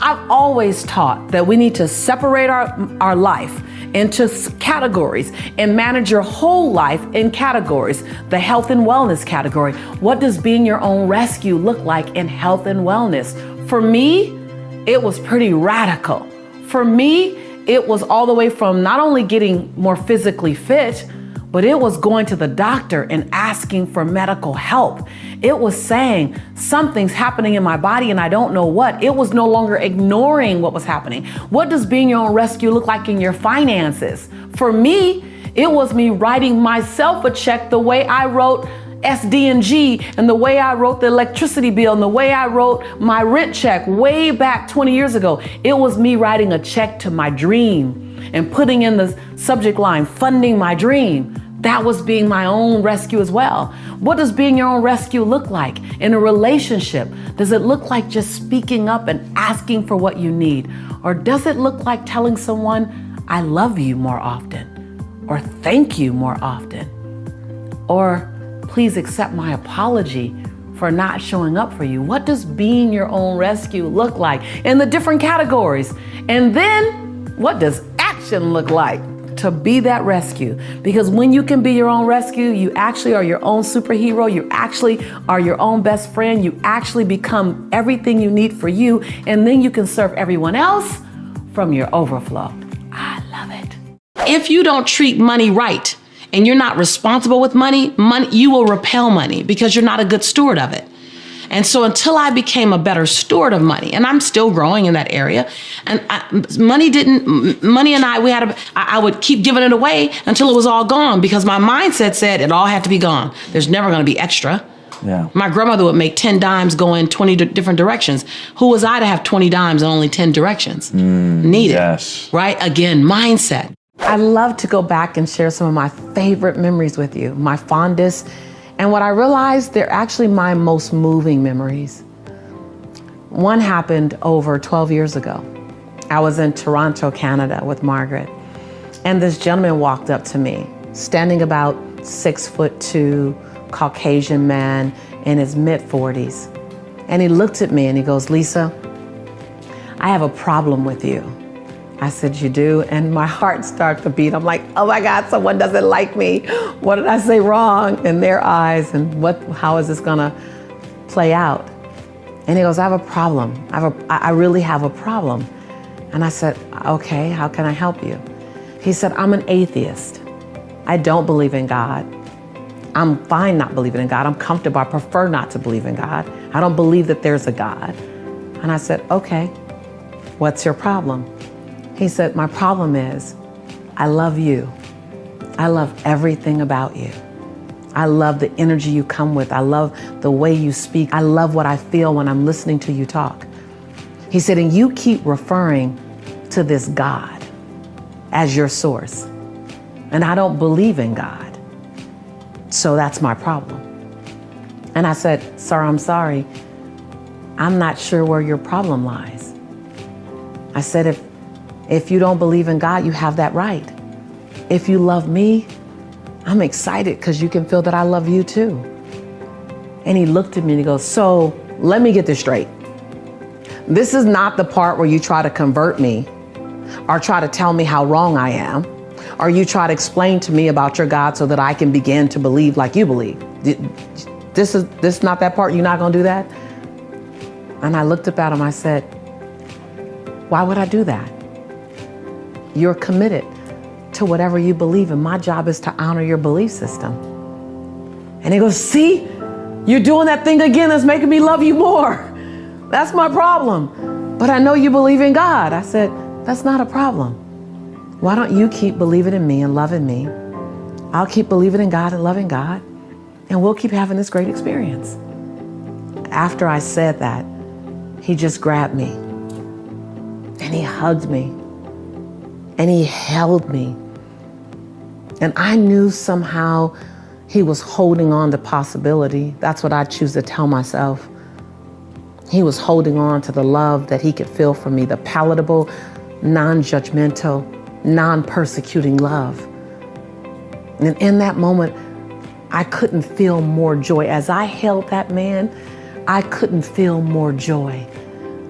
I've always taught that we need to separate our life into categories and manage your whole life in categories. The health and wellness category. What does being your own rescue look like in health and wellness? For me, it was pretty radical. For me, it was all the way from not only getting more physically fit, but it was going to the doctor and asking for medical help. It was saying something's happening in my body and I don't know what. It was no longer ignoring what was happening. What does being your own rescue look like in your finances? For me, it was me writing myself a check the way I wrote SD&G and the way I wrote the electricity bill and the way I wrote my rent check way back 20 years ago. It was me writing a check to my dream and putting in the subject line, funding my dream. That was being my own rescue as well. What does being your own rescue look like in a relationship? Does it look like just speaking up and asking for what you need? Or does it look like telling someone, I love you more often? Or thank you more often? Or please accept my apology for not showing up for you. What does being your own rescue look like in the different categories? And then what does action look like to be that rescue? Because when you can be your own rescue, you actually are your own superhero. You actually are your own best friend. You actually become everything you need for you. And then you can serve everyone else from your overflow. I love it. If you don't treat money right, and you're not responsible with money, you will repel money because you're not a good steward of it. And so until I became a better steward of money, and I'm still growing in that area, and money and I would keep giving it away until it was all gone because my mindset said it all had to be gone. There's never going to be extra. Yeah. My grandmother would make 10 dimes go in 20 different directions. Who was I to have 20 dimes and only 10 directions needed? Yes. Right? Again, mindset. I love to go back and share some of my favorite memories with you, my fondest. And what I realized, they're actually my most moving memories. One happened over 12 years ago. I was in Toronto, Canada with Margaret. And this gentleman walked up to me, standing about 6'2", Caucasian man in his mid-40s. And he looked at me and he goes, Lisa, I have a problem with you. I said, you do? And my heart started to beat. I'm like, oh my God, someone doesn't like me. What did I say wrong in their eyes? And how is this gonna play out? And he goes, I have a problem. I really have a problem. And I said, okay, how can I help you? He said, I'm an atheist. I don't believe in God. I'm fine not believing in God. I'm comfortable. I prefer not to believe in God. I don't believe that there's a God. And I said, okay, what's your problem? He said, my problem is I love you. I love everything about you. I love the energy you come with. I love the way you speak. I love what I feel when I'm listening to you talk. He said, and you keep referring to this God as your source. And I don't believe in God. So that's my problem. And I said, sir, I'm sorry. I'm not sure where your problem lies. I said, if you don't believe in God, you have that right. If you love me, I'm excited because you can feel that I love you too. And he looked at me and he goes, so let me get this straight. This is not the part where you try to convert me or try to tell me how wrong I am, or you try to explain to me about your God so that I can begin to believe like you believe. This is not that part. You're not going to do that? And I looked up at him. I said, why would I do that? You're committed to whatever you believe in. My job is to honor your belief system. And he goes, see, you're doing that thing again that's making me love you more. That's my problem. But I know you believe in God. I said, that's not a problem. why don't you keep believing in me and loving me? I'll keep believing in God and loving God, and we'll keep having this great experience. After I said that, he just grabbed me and he hugged me and he held me. And I knew somehow he was holding on to possibility. That's what I choose to tell myself. He was holding on to the love that he could feel from me, the palatable, non-judgmental, non-persecuting love. And in that moment, I couldn't feel more joy. As I held that man, I couldn't feel more joy.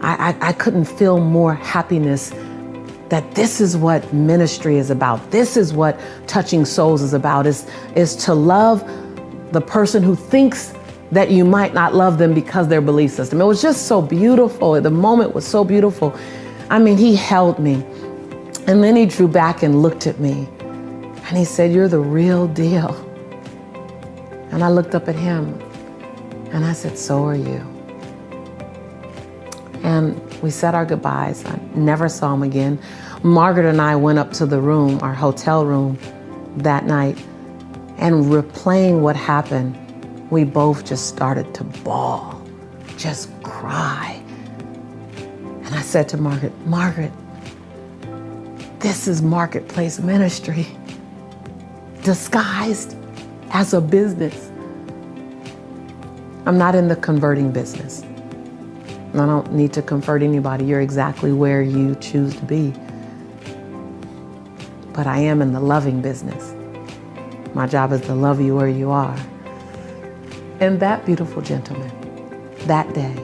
I couldn't feel more happiness, that this is what ministry is about. This is what touching souls is about, is to love the person who thinks that you might not love them because their belief system. It was just so beautiful. The moment was so beautiful. I mean, he held me. And then he drew back and looked at me. And he said, "You're the real deal." And I looked up at him and I said, "So are you." And we said our goodbyes. I never saw him again. Margaret and I went up to the room, our hotel room, that night, and replaying what happened, we both just started to bawl, just cry. And I said to Margaret, "Margaret, this is marketplace ministry disguised as a business. I'm not in the converting business. I don't need to convert anybody. You're exactly where you choose to be. But I am in the loving business. My job is to love you where you are." And that beautiful gentleman, that day,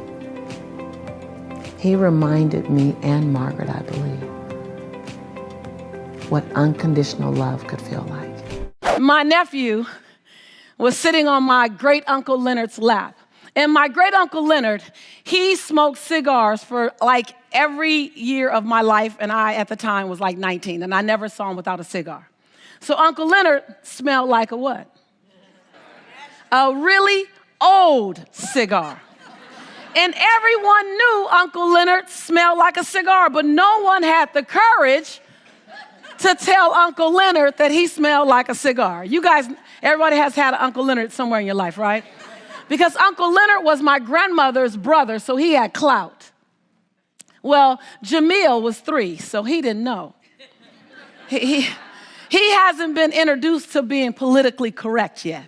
he reminded me and Margaret, I believe, what unconditional love could feel like. My nephew was sitting on my great Uncle Leonard's lap. And my great Uncle Leonard, he smoked cigars for like every year of my life, and I at the time was like 19, and I never saw him without a cigar. So Uncle Leonard smelled like a what? A really old cigar. And everyone knew Uncle Leonard smelled like a cigar, but no one had the courage to tell Uncle Leonard that he smelled like a cigar. You guys, everybody has had an Uncle Leonard somewhere in your life, right? Because Uncle Leonard was my grandmother's brother, so he had clout. Well, Jamil was 3, so he didn't know. He hasn't been introduced to being politically correct yet.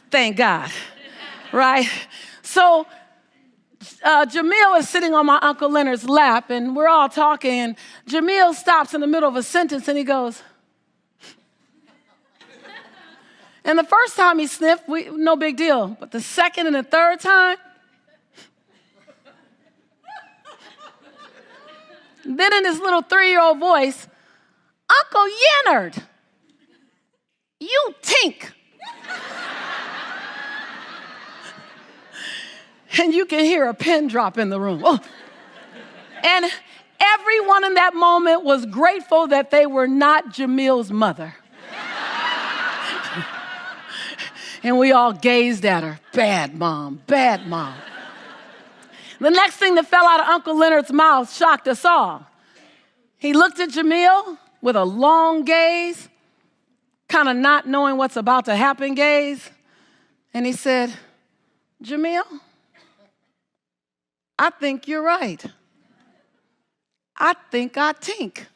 Thank God, right? So Jamil is sitting on my Uncle Leonard's lap, and we're all talking, and Jamil stops in the middle of a sentence, and he goes, and the first time he sniffed, no big deal. But the second and the third time, then in his little 3-year-old voice, "Uncle Leonard, you tink." And you can hear a pin drop in the room. Oh. And everyone in that moment was grateful that they were not Jamil's mother. And we all gazed at her. Bad mom, bad mom. The next thing that fell out of Uncle Leonard's mouth shocked us all. He looked at Jamil with a long gaze, kind of not knowing what's about to happen gaze. And he said, "Jamil, I think you're right. I think I tink."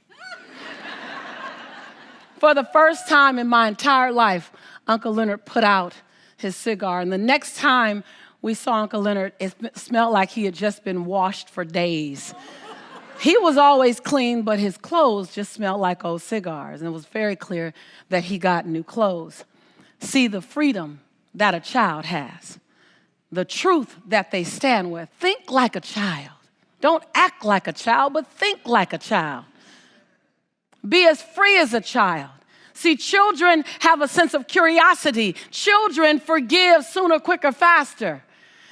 For the first time in my entire life, Uncle Leonard put out his cigar. And the next time we saw Uncle Leonard, it smelled like he had just been washed for days. He was always clean, but his clothes just smelled like old cigars. And it was very clear that he got new clothes. See the freedom that a child has, the truth that they stand with. Think like a child. Don't act like a child, but think like a child. Be as free as a child. See, children have a sense of curiosity. Children forgive sooner, quicker, faster.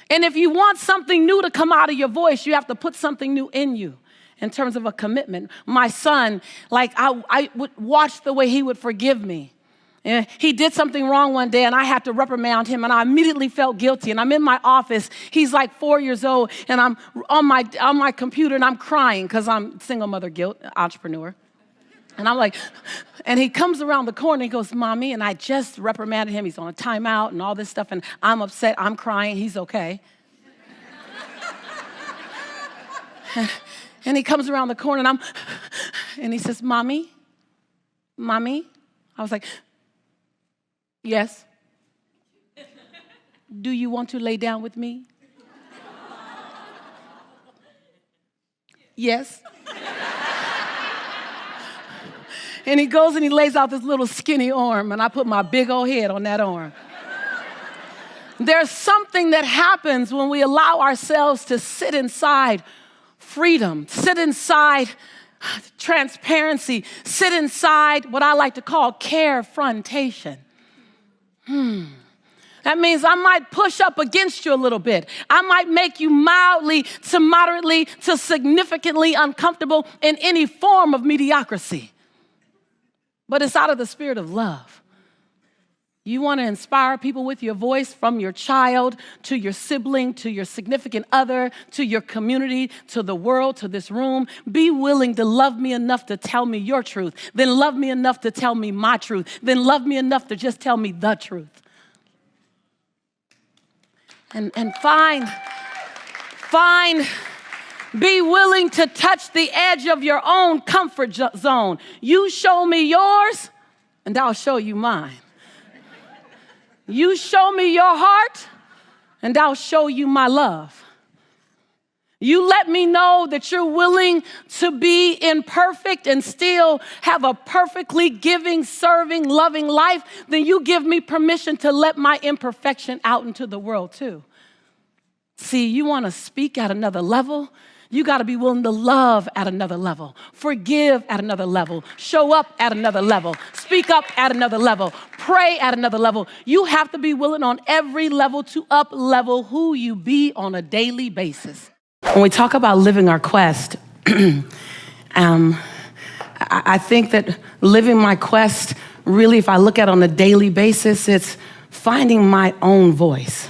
And if you want something new to come out of your voice, you have to put something new in you in terms of a commitment. My son, I would watch the way he would forgive me. And he did something wrong one day, and I had to reprimand him, and I immediately felt guilty. And I'm in my office. He's like 4 years old, and I'm on my computer, and I'm crying because I'm single mother guilt, entrepreneur. And I'm like, and he comes around the corner and he goes, Mommy, and I just reprimanded him. He's on a timeout and all this stuff, and I'm upset, I'm crying, he's okay. And he comes around the corner and he says, Mommy? I was like, yes. Do you want to lay down with me? Yes. And he goes and he lays out this little skinny arm, and I put my big old head on that arm. There's something that happens when we allow ourselves to sit inside freedom, sit inside transparency, sit inside what I like to call carefrontation. That means I might push up against you a little bit. I might make you mildly to moderately to significantly uncomfortable in any form of mediocrity. But it's out of the spirit of love. You want to inspire people with your voice, from your child to your sibling, to your significant other, to your community, to the world, to this room. Be willing to love me enough to tell me your truth. Then love me enough to tell me my truth. Then love me enough to just tell me the truth. And be willing to touch the edge of your own comfort zone. You show me yours, and I'll show you mine. You show me your heart, and I'll show you my love. You let me know that you're willing to be imperfect and still have a perfectly giving, serving, loving life, then you give me permission to let my imperfection out into the world too. See, you want to speak at another level? You got to be willing to love at another level, forgive at another level, show up at another level, speak up at another level, pray at another level. You have to be willing on every level to up-level who you be on a daily basis. When we talk about living our quest, I think that living my quest, really, if I look at it on a daily basis, it's finding my own voice.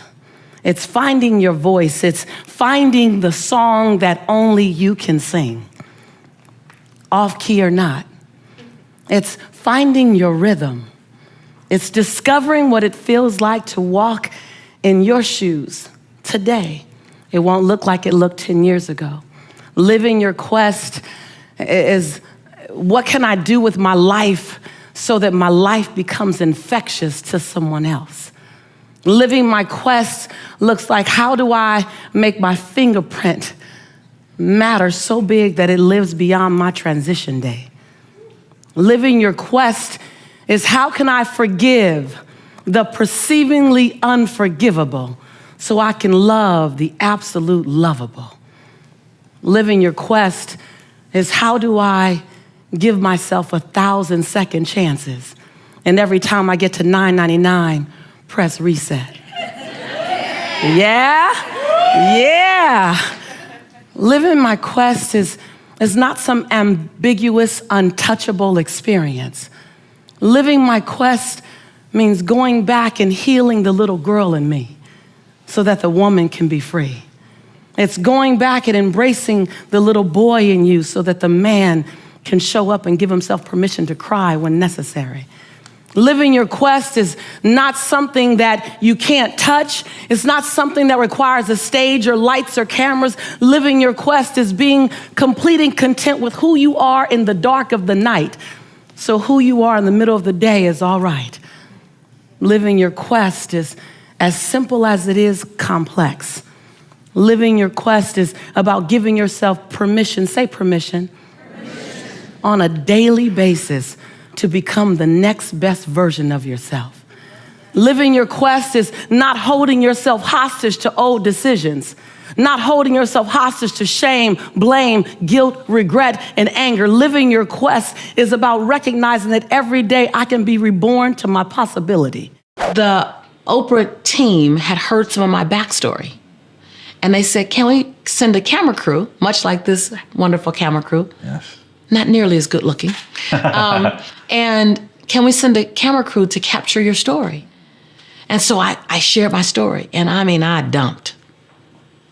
It's finding your voice. It's finding the song that only you can sing, off key or not. It's finding your rhythm. It's discovering what it feels like to walk in your shoes today. It won't look like it looked 10 years ago. Living your quest is, what can I do with my life so that my life becomes infectious to someone else? Living my quest looks like, how do I make my fingerprint matter so big that it lives beyond my transition day? Living your quest is, how can I forgive the perceivingly unforgivable so I can love the absolute lovable? Living your quest is, how do I give myself 1,000 second chances, and every time I get to 999, press reset? Yeah. Living my quest is not some ambiguous, untouchable experience. Living my quest means going back and healing the little girl in me so that the woman can be free. It's going back and embracing the little boy in you so that the man can show up and give himself permission to cry when necessary. Living your quest is not something that you can't touch. It's not something that requires a stage or lights or cameras. Living your quest is being complete and content with who you are in the dark of the night, so who you are in the middle of the day is all right. Living your quest is as simple as it is complex. Living your quest is about giving yourself permission, say permission, on a daily basis to become the next best version of yourself. Living your quest is not holding yourself hostage to old decisions, not holding yourself hostage to shame, blame, guilt, regret, and anger. Living your quest is about recognizing that every day I can be reborn to my possibility. The Oprah team had heard some of my backstory. And they said, can we send a camera crew, much like this wonderful camera crew? Yes. Not nearly as good looking. And can we send a camera crew to capture your story? And so I shared my story. And I mean, I dumped.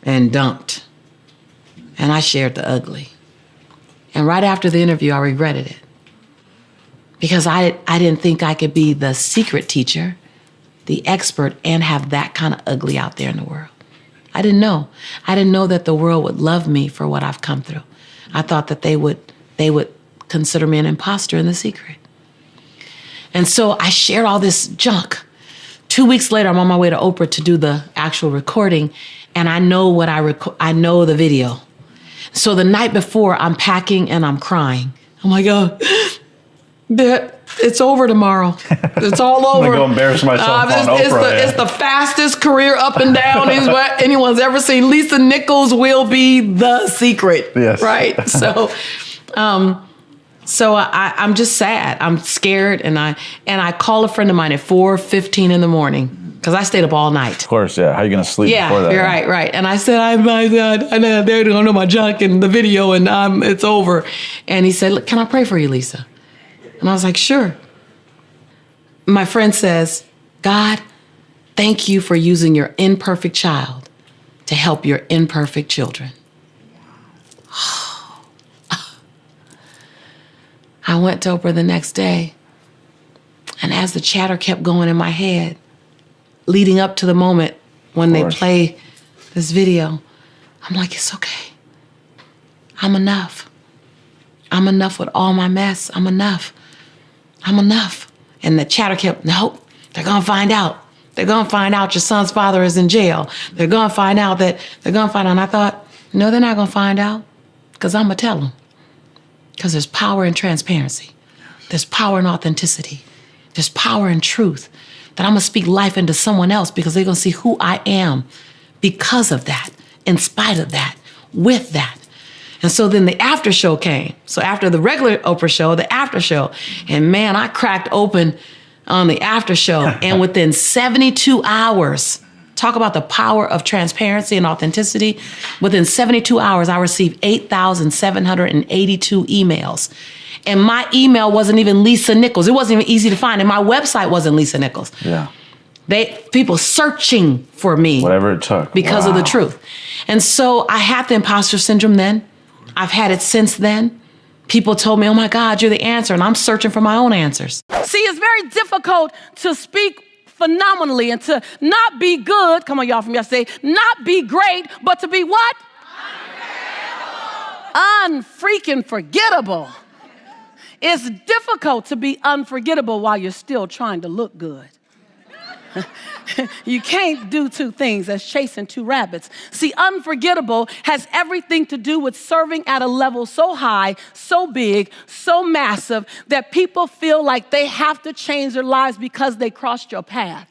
And I shared the ugly. And right after the interview, I regretted it. because I didn't think I could be the secret teacher, the expert, and have that kind of ugly out there in the world. I didn't know. I didn't know that the world would love me for what I've come through. I thought that they would consider me an imposter in the secret. And so I shared all this junk. 2 weeks later, I'm on my way to Oprah to do the actual recording, and I know I know the video. So the night before, I'm packing and I'm crying. I'm like, oh, it's over tomorrow. It's all over. I'm gonna go embarrass myself on Oprah. It's the fastest career up and down anyone's ever seen. Lisa Nichols will be the secret. Yes. Right. So, I'm just sad. I'm scared, and I call a friend of mine at 4:15 in the morning because I stayed up all night. Of course, yeah. How are you gonna sleep before that? Yeah, right. And I said, I know they don't know my junk and the video, and it's over. And he said, look, can I pray for you, Lisa? And I was like, sure. My friend says, God, thank you for using your imperfect child to help your imperfect children. I went to Oprah the next day, and as the chatter kept going in my head, leading up to the moment when they play this video, I'm like, it's okay. I'm enough. I'm enough with all my mess. I'm enough. I'm enough. And the chatter kept, nope, they're going to find out. They're going to find out your son's father is in jail. They're going to find out. And I thought, no, they're not going to find out, because I'm going to tell them. Because there's power in transparency. There's power in authenticity. There's power in truth. That I'm going to speak life into someone else, because they're going to see who I am because of that, in spite of that, with that. And so then the after show came. So after the regular Oprah show, the after show. And man, I cracked open on the after show. And within 72 hours, talk about the power of transparency and authenticity. Within 72 hours, I received 8,782 emails. And my email wasn't even Lisa Nichols. It wasn't even easy to find. And my website wasn't Lisa Nichols. Yeah. People searching for me. Whatever it took. Because of the truth. And so I had the imposter syndrome then. I've had it since then. People told me, oh my God, you're the answer. And I'm searching for my own answers. See, it's very difficult to speak phenomenally and to not be good. Come on, y'all from yesterday. Not be great, but to be what? Unfreaking forgettable. It's difficult to be unforgettable while you're still trying to look good. You can't do two things as chasing two rabbits. See, unforgettable has everything to do with serving at a level so high, so big, so massive that people feel like they have to change their lives because they crossed your path.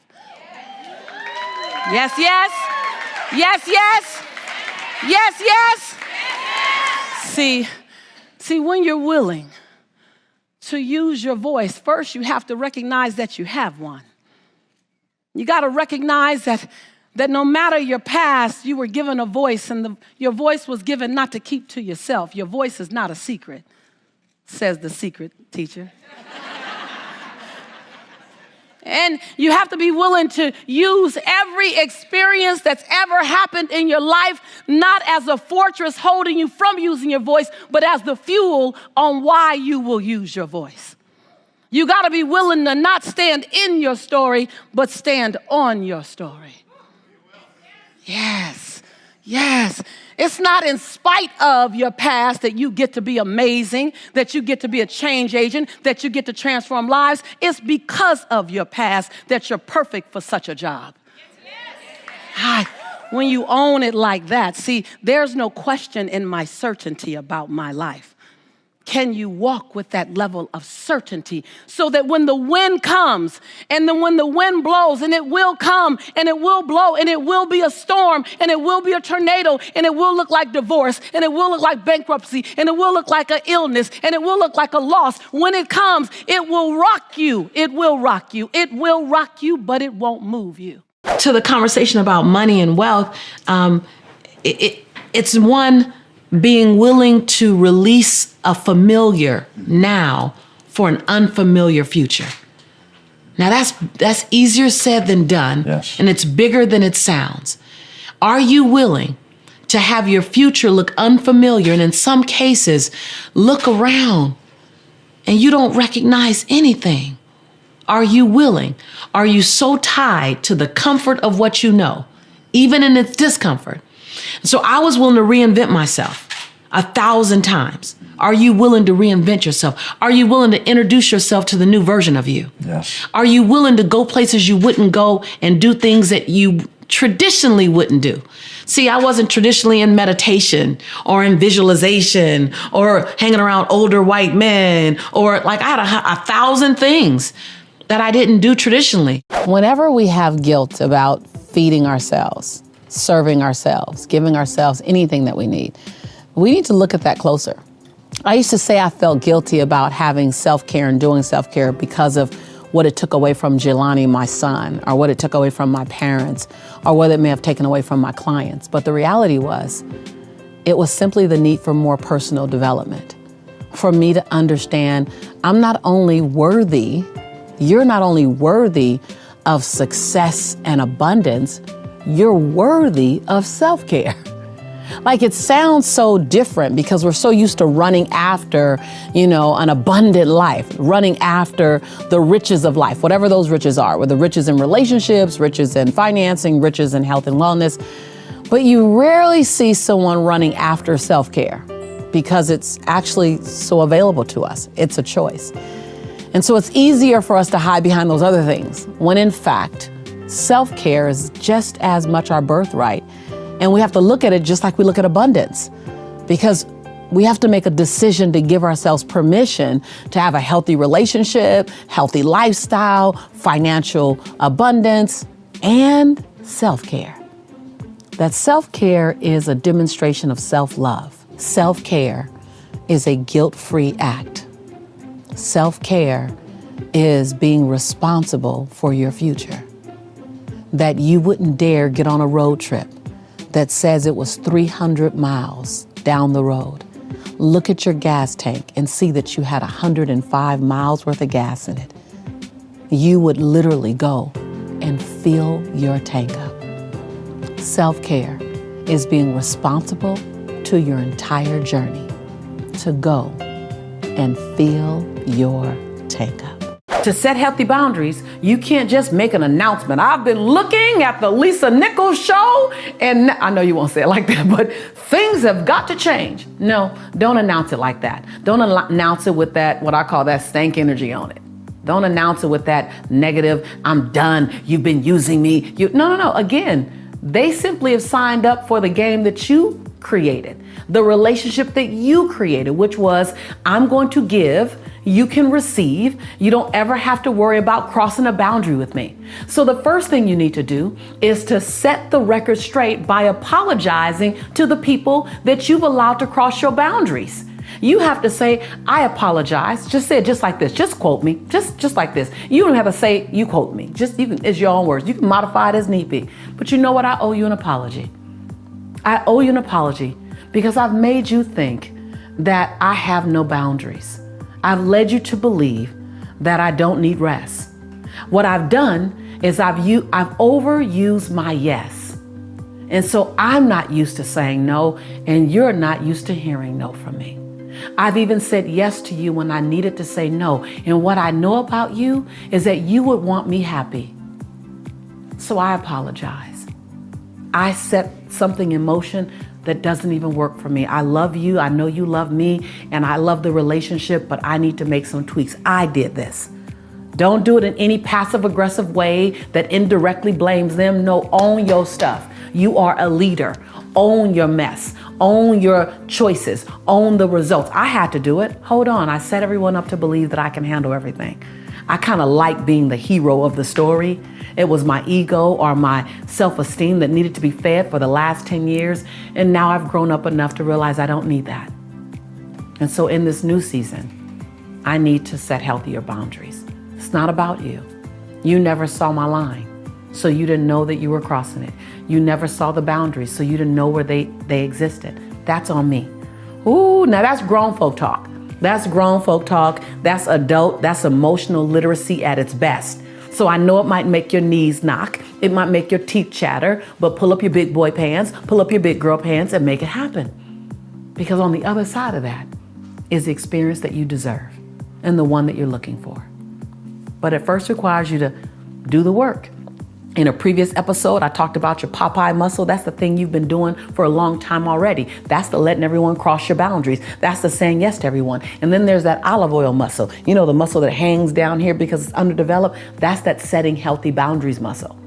Yes, yes. Yes, yes. Yes, yes. See, when you're willing to use your voice, first you have to recognize that you have one. You got to recognize that no matter your past, you were given a voice, and your voice was given not to keep to yourself. Your voice is not a secret, says the secret teacher. And you have to be willing to use every experience that's ever happened in your life, not as a fortress holding you from using your voice, but as the fuel on why you will use your voice. You got to be willing to not stand in your story, but stand on your story. Yes, yes. It's not in spite of your past that you get to be amazing, that you get to be a change agent, that you get to transform lives. It's because of your past that you're perfect for such a job. When you own it like that, see, there's no question in my certainty about my life. Can you walk with that level of certainty so that when the wind comes and then when the wind blows, and it will come and it will blow and it will be a storm and it will be a tornado and it will look like divorce and it will look like bankruptcy and it will look like an illness and it will look like a loss. When it comes, it will rock you. It will rock you. It will rock you, but it won't move you. To the conversation about money and wealth, it's one, being willing to release a familiar now for an unfamiliar future. Now that's easier said than done, yes. And it's bigger than it sounds. Are you willing to have your future look unfamiliar, and in some cases, look around and you don't recognize anything? Are you willing? Are you so tied to the comfort of what you know, even in its discomfort? So I was willing to reinvent myself 1,000 times. Are you willing to reinvent yourself? Are you willing to introduce yourself to the new version of you? Yes. Are you willing to go places you wouldn't go and do things that you traditionally wouldn't do? See, I wasn't traditionally in meditation or in visualization or hanging around older white men, or like I had 1,000 things that I didn't do traditionally. Whenever we have guilt about feeding ourselves, serving ourselves, giving ourselves anything that we need to look at that closer. I used to say I felt guilty about having self-care and doing self-care because of what it took away from Jelani, my son, or what it took away from my parents, or what it may have taken away from my clients. But the reality was, it was simply the need for more personal development. For me to understand, I'm not only worthy, you're not only worthy of success and abundance, you're worthy of self-care. Like, it sounds so different because we're so used to running after, an abundant life, running after the riches of life, whatever those riches are, whether riches in relationships, riches in financing, riches in health and wellness. But you rarely see someone running after self-care because it's actually so available to us. It's a choice. And so it's easier for us to hide behind those other things when in fact, self-care is just as much our birthright. And we have to look at it just like we look at abundance, because we have to make a decision to give ourselves permission to have a healthy relationship, healthy lifestyle, financial abundance, and self-care. That self-care is a demonstration of self-love. Self-care is a guilt-free act. Self-care is being responsible for your future. That you wouldn't dare get on a road trip that says it was 300 miles down the road. Look at your gas tank and see that you had 105 miles worth of gas in it. You would literally go and fill your tank up. Self-care is being responsible to your entire journey to go and fill your tank up. To set healthy boundaries, you can't just make an announcement. I've been looking at the Lisa Nichols show, and I know you won't say it like that, but things have got to change. No, don't announce it like that. Don't announce it with that, what I call that stank energy on it. Don't announce it with that negative, I'm done, you've been using me. No. Again, they simply have signed up for the game that you created, the relationship that you created, which was, I'm going to give, you can receive. You don't ever have to worry about crossing a boundary with me. So the first thing you need to do is to set the record straight by apologizing to the people that you've allowed to cross your boundaries. You have to say, I apologize. Just say it just like this. Just quote me. Just like this. You don't have to say, you quote me. It's your own words. You can modify it as need be. But you know what? I owe you an apology. I owe you an apology because I've made you think that I have no boundaries. I've led you to believe that I don't need rest. What I've done is I've overused my yes. And so I'm not used to saying no, and you're not used to hearing no from me. I've even said yes to you when I needed to say no. And what I know about you is that you would want me happy. So I apologize. I set something in motion that doesn't even work for me. I love you, I know you love me, and I love the relationship, but I need to make some tweaks. I did this. Don't do it in any passive aggressive way that indirectly blames them. No, own your stuff. You are a leader. Own your mess. Own your choices. Own the results. I had to do it. Hold on, I set everyone up to believe that I can handle everything. I kind of like being the hero of the story. It was my ego or my self-esteem that needed to be fed for the last 10 years. And now I've grown up enough to realize I don't need that. And so in this new season, I need to set healthier boundaries. It's not about you. You never saw my line, so you didn't know that you were crossing it. You never saw the boundaries, so you didn't know where they existed. That's on me. Ooh, now that's grown folk talk. That's grown folk talk. That's adult. That's emotional literacy at its best. So I know it might make your knees knock. It might make your teeth chatter, but pull up your big boy pants, pull up your big girl pants and make it happen. Because on the other side of that is the experience that you deserve. and the one that you're looking for. But it first requires you to do the work. In a previous episode, I talked about your Popeye muscle. That's the thing you've been doing for a long time already. That's the letting everyone cross your boundaries. That's the saying yes to everyone. And then there's that olive oil muscle. You know, the muscle that hangs down here because it's underdeveloped. That's that setting healthy boundaries muscle.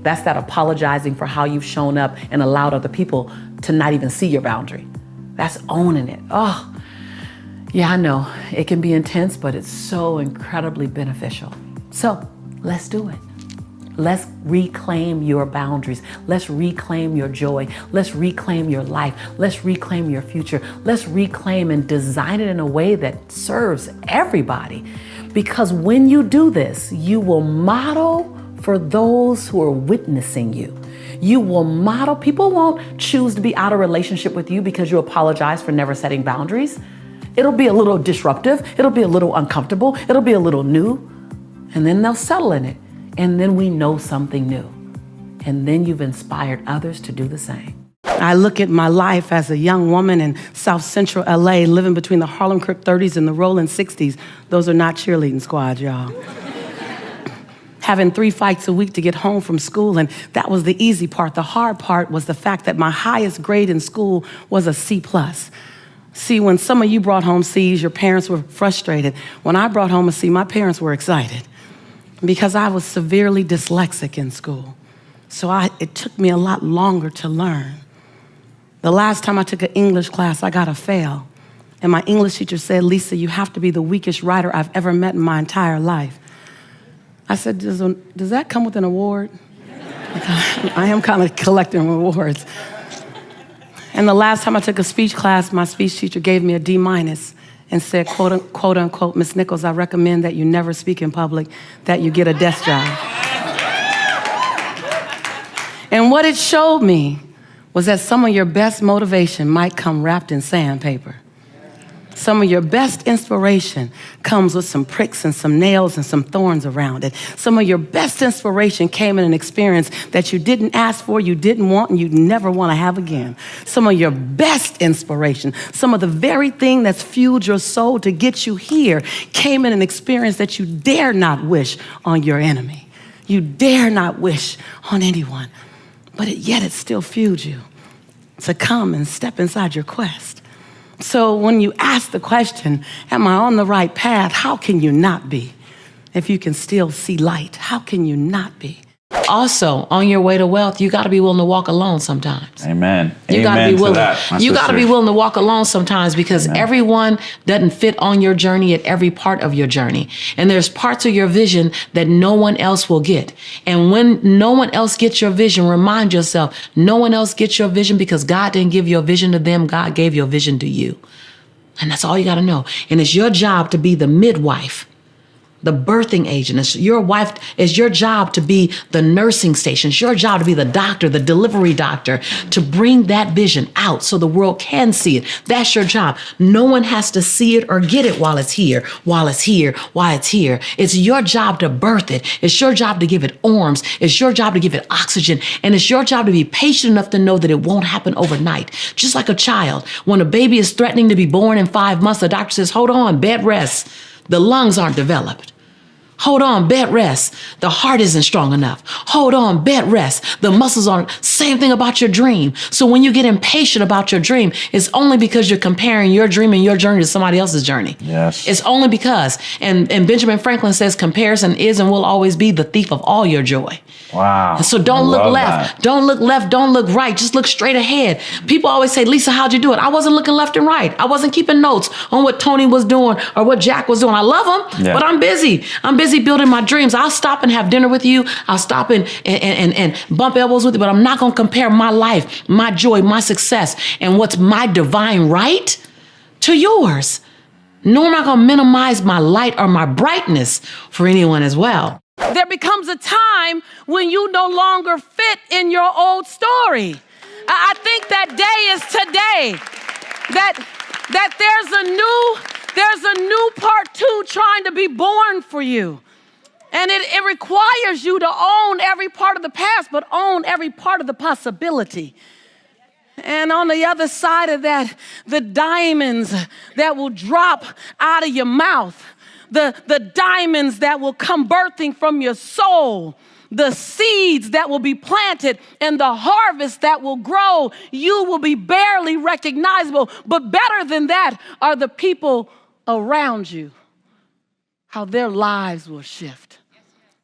That's that apologizing for how you've shown up and allowed other people to not even see your boundary. That's owning it. Oh, yeah, I know. It can be intense, but it's so incredibly beneficial. So let's do it. Let's reclaim your boundaries. Let's reclaim your joy. Let's reclaim your life. Let's reclaim your future. Let's reclaim and design it in a way that serves everybody. Because when you do this, you will model for those who are witnessing you. You will model. People won't choose to be out of relationship with you because you apologize for never setting boundaries. It'll be a little disruptive. It'll be a little uncomfortable. It'll be a little new. And then they'll settle in it. And then we know something new. And then you've inspired others to do the same. I look at my life as a young woman in South Central LA, living between the Harlem Crip 30s and the Rolling 60s. Those are not cheerleading squads, y'all. Having 3 fights a week to get home from school, and that was the easy part. The hard part was the fact that my highest grade in school was a C+. See, when some of you brought home C's, your parents were frustrated. When I brought home a C, my parents were excited because I was severely dyslexic in school. So it took me a lot longer to learn. The last time I took an English class, I got a fail. And my English teacher said, "Lisa, you have to be the weakest writer I've ever met in my entire life." I said, does that come with an award? I am kind of collecting rewards. And the last time I took a speech class, my speech teacher gave me a D- and said, quote unquote, "Miss Nichols, I recommend that you never speak in public, that you get a desk job." And what it showed me was that some of your best motivation might come wrapped in sandpaper. Some of your best inspiration comes with some pricks and some nails and some thorns around it. Some of your best inspiration came in an experience that you didn't ask for, you didn't want, and you never want to have again. Some of your best inspiration, some of the very thing that's fueled your soul to get you here, came in an experience that you dare not wish on your enemy. You dare not wish on anyone, but yet it still fueled you to come and step inside your quest. So when you ask the question, am I on the right path? How can you not be? If you can still see light, how can you not be? Also, on your way to wealth, you got to be willing to walk alone sometimes. Amen. You got to be willing. That's You for got to be sure. willing to walk alone sometimes because everyone doesn't fit on your journey at every part of your journey. And there's parts of your vision that no one else will get. And when no one else gets your vision, remind yourself, no one else gets your vision because God didn't give your vision to them. God gave your vision to you. And that's all you got to know. And it's your job to be the midwife, the birthing agent. It's your job to be the nursing station. It's your job to be the doctor, the delivery doctor, to bring that vision out so the world can see it. That's your job. No one has to see it or get it while it's here. It's your job to birth it. It's your job to give it arms. It's your job to give it oxygen. And it's your job to be patient enough to know that it won't happen overnight. Just like a child. When a baby is threatening to be born in 5 months, the doctor says, hold on, bed rest. The lungs aren't developed. Hold on, bed rest. The heart isn't strong enough. Hold on, bed rest. The muscles aren't. Same thing about your dream. So when you get impatient about your dream, it's only because you're comparing your dream and your journey to somebody else's journey. Yes. It's only because, and Benjamin Franklin says, comparison is and will always be the thief of all your joy. Wow. So don't look left. Don't look left. Don't look right. Just look straight ahead. People always say, Lisa, how'd you do it? I wasn't looking left and right. I wasn't keeping notes on what Tony was doing or what Jack was doing. I love them, but I'm busy. I'm busy building my dreams. I'll stop and have dinner with you. I'll stop and bump elbows with you, but I'm not going to compare my life, my joy, my success, and what's my divine right to yours. Nor am I going to minimize my light or my brightness for anyone as well. There becomes a time when you no longer fit in your old story. I think that day is today. That there's a new part 2 trying to be born for you. And it requires you to own every part of the past, but own every part of the possibility. And on the other side of that, the diamonds that will drop out of your mouth the diamonds that will come birthing from your soul, the seeds that will be planted, and the harvest that will grow. You will be barely recognizable. But better than that are the people around you, how their lives will shift.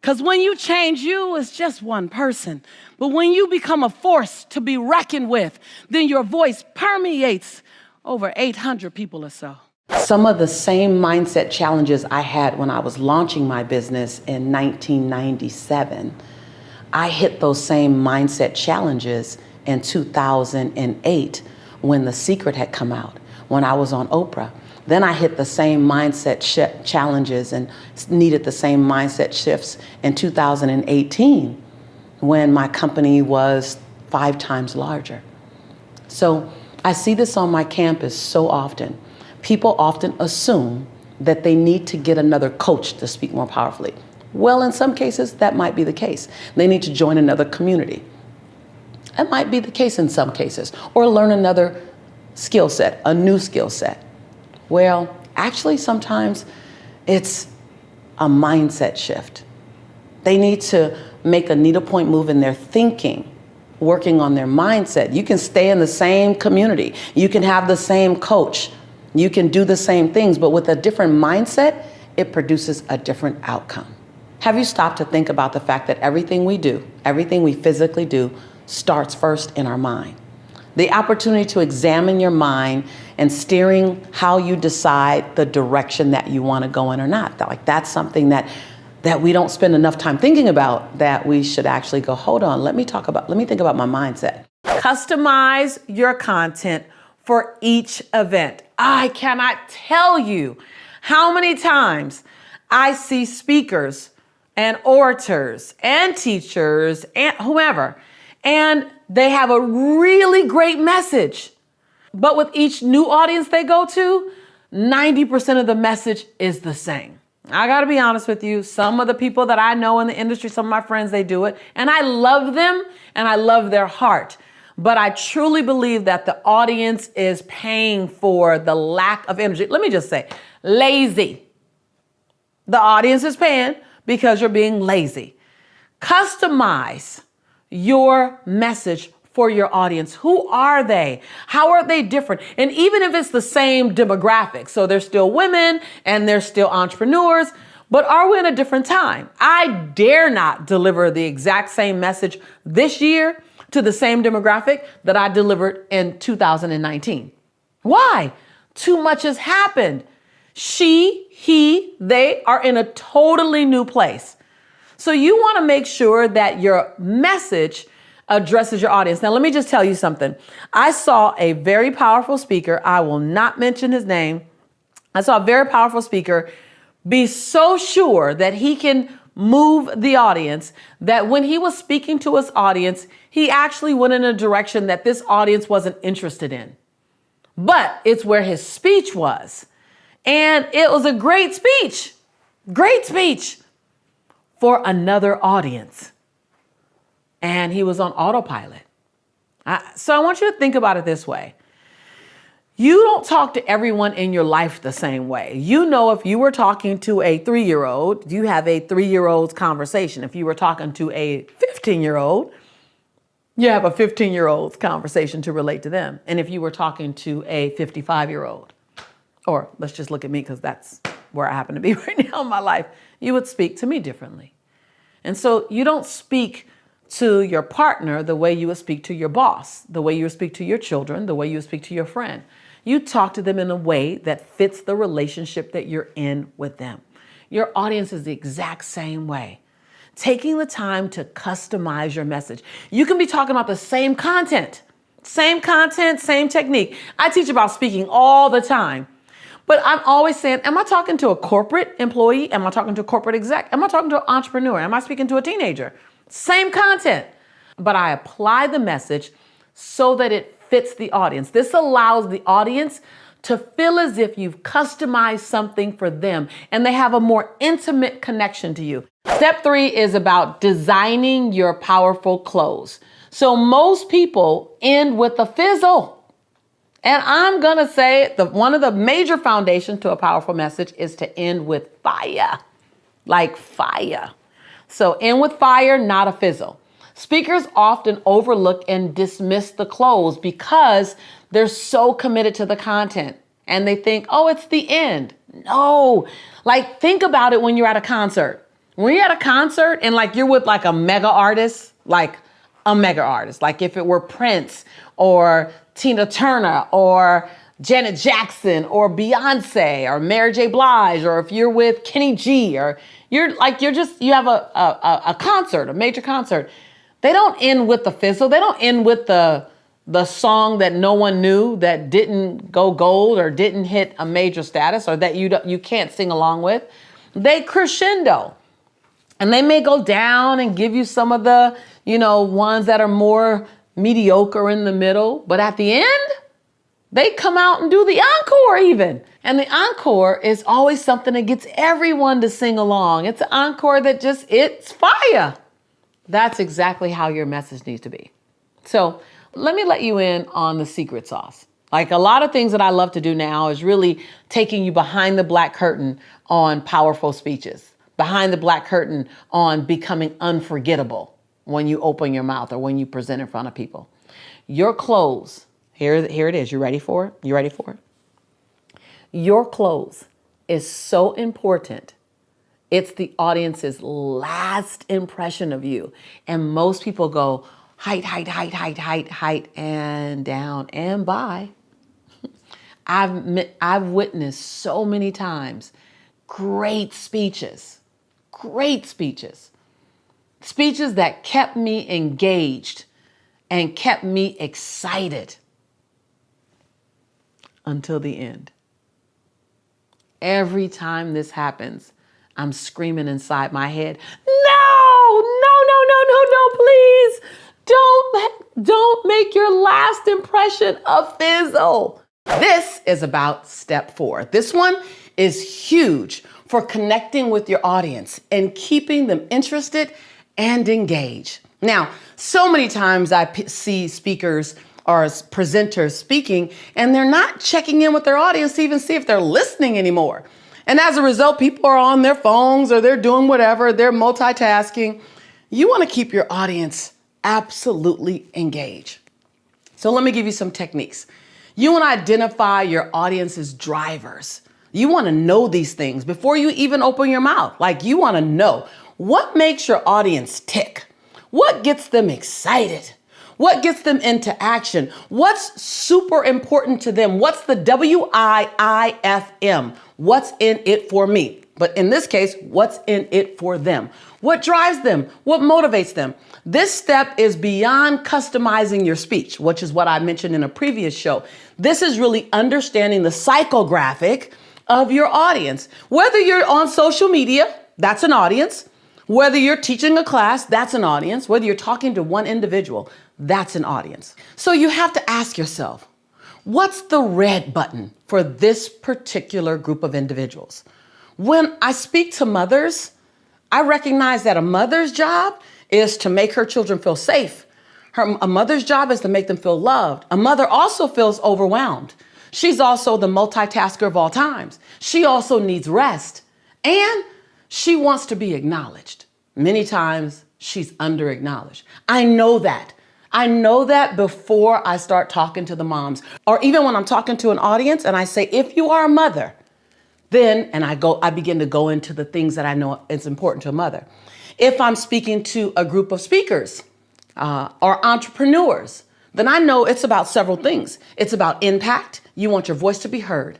Because when you change, you is just one person. But when you become a force to be reckoned with, then your voice permeates over 800 people or so. Some of the same mindset challenges I had when I was launching my business in 1997, I hit those same mindset challenges in 2008 when The Secret had come out, when I was on Oprah. Then I hit the same mindset challenges and needed the same mindset shifts in 2018 when my company was 5 times larger. So I see this on my campus so often. People often assume that they need to get another coach to speak more powerfully. Well, in some cases, that might be the case. They need to join another community. That might be the case in some cases. Or learn another skill set, a new skill set. Well, actually, sometimes it's a mindset shift. They need to make a needlepoint move in their thinking, working on their mindset. You can stay in the same community. You can have the same coach. You can do the same things, but with a different mindset, it produces a different outcome. Have you stopped to think about the fact that everything we do, everything we physically do, starts first in our mind? The opportunity to examine your mind and steering how you decide the direction that you want to go in or not. That's something that we don't spend enough time thinking about, that we should actually go, hold on, let me think about my mindset. Customize your content for each event. I cannot tell you how many times I see speakers and orators and teachers and whomever, and they have a really great message. But with each new audience they go to, 90% of the message is the same. I gotta be honest with you, some of the people that I know in the industry, some of my friends, they do it, and I love them and I love their heart. But I truly believe that the audience is paying for the lack of energy. Let me just say, lazy. The audience is paying because you're being lazy. Customize your message for your audience. Who are they? How are they different? And even if it's the same demographic, so they're still women and they're still entrepreneurs, but are we in a different time? I dare not deliver the exact same message this year to the same demographic that I delivered in 2019. Why? Too much has happened. She, he, they are in a totally new place. So you want to make sure that your message addresses your audience. Now, let me just tell you something. I saw a very powerful speaker. I will not mention his name. I saw a very powerful speaker be so sure that he can move the audience that when he was speaking to his audience, he actually went in a direction that this audience wasn't interested in. But it's where his speech was. And it was a great speech for another audience. And he was on autopilot. So I want you to think about it this way. You don't talk to everyone in your life the same way. You know, if you were talking to a 3-year-old, you have a 3-year-old's conversation. If you were talking to a 15-year-old, you have a 15-year-old's conversation to relate to them. And if you were talking to a 55-year-old, or let's just look at me because that's where I happen to be right now in my life, you would speak to me differently. And so you don't speak to your partner the way you would speak to your boss, the way you would speak to your children, the way you would speak to your friend. You talk to them in a way that fits the relationship that you're in with them. Your audience is the exact same way. Taking the time to customize your message. You can be talking about the same content, same technique. I teach about speaking all the time. But I'm always saying, am I talking to a corporate employee? Am I talking to a corporate exec? Am I talking to an entrepreneur? Am I speaking to a teenager? Same content, but I apply the message so that it fits the audience. This allows the audience to feel as if you've customized something for them and they have a more intimate connection to you. Step 3 is about designing your powerful close. So most people end with a fizzle. And I'm going to say one of the major foundations to a powerful message is to end with fire, like fire. So end with fire, not a fizzle. Speakers often overlook and dismiss the close because they're so committed to the content and they think, oh, it's the end. No, like think about it when you're at a concert. When you're at a concert and like you're with like a mega artist, like if it were Prince or Tina Turner or Janet Jackson or Beyonce or Mary J. Blige, or if you're with Kenny G, or you have a concert, a major concert. They don't end with the fizzle. They don't end with the song that no one knew, that didn't go gold or didn't hit a major status, or that you can't sing along with. They crescendo. And they may go down and give you some of the, ones that are more mediocre in the middle. But at the end, they come out and do the encore even. And the encore is always something that gets everyone to sing along. It's an encore that it's fire. That's exactly how your message needs to be. So let me let you in on the secret sauce. Like a lot of things that I love to do now is really taking you behind the black curtain on powerful speeches, behind the black curtain on becoming unforgettable when you open your mouth or when you present in front of people. Your close, here it is. You ready for it? Your close is so important. It's the audience's last impression of you. And most people go height, and down and by. I've witnessed so many times great speeches that kept me engaged and kept me excited until the end. Every time this happens, I'm screaming inside my head, no, please. Don't make your last impression a fizzle. This is about step 4. This one is huge for connecting with your audience and keeping them interested and engaged. Now, so many times I see speakers or presenters speaking and they're not checking in with their audience to even see if they're listening anymore. And as a result, people are on their phones or they're doing whatever, they're multitasking. You want to keep your audience absolutely engaged. So let me give you some techniques. You want to identify your audience's drivers. You want to know these things before you even open your mouth. Like you want to know what makes your audience tick, what gets them excited, what gets them into action, what's super important to them, what's the WIIFM, what's in it for me. But in this case, what's in it for them? What drives them? What motivates them? This step is beyond customizing your speech, which is what I mentioned in a previous show. This is really understanding the psychographic of your audience. Whether you're on social media, that's an audience. Whether you're teaching a class, that's an audience. Whether you're talking to one individual, that's an audience. So you have to ask yourself, what's the red button for this particular group of individuals? When I speak to mothers, I recognize that a mother's job is to make her children feel safe. A mother's job is to make them feel loved. A mother also feels overwhelmed. She's also the multitasker of all times. She also needs rest. And she wants to be acknowledged. Many times she's under-acknowledged. I know that. I know that before I start talking to the moms, or even when I'm talking to an audience and I say, if you are a mother, then, and I begin to go into the things that I know is important to a mother. If I'm speaking to a group of speakers or entrepreneurs, then I know it's about several things. It's about impact. You want your voice to be heard.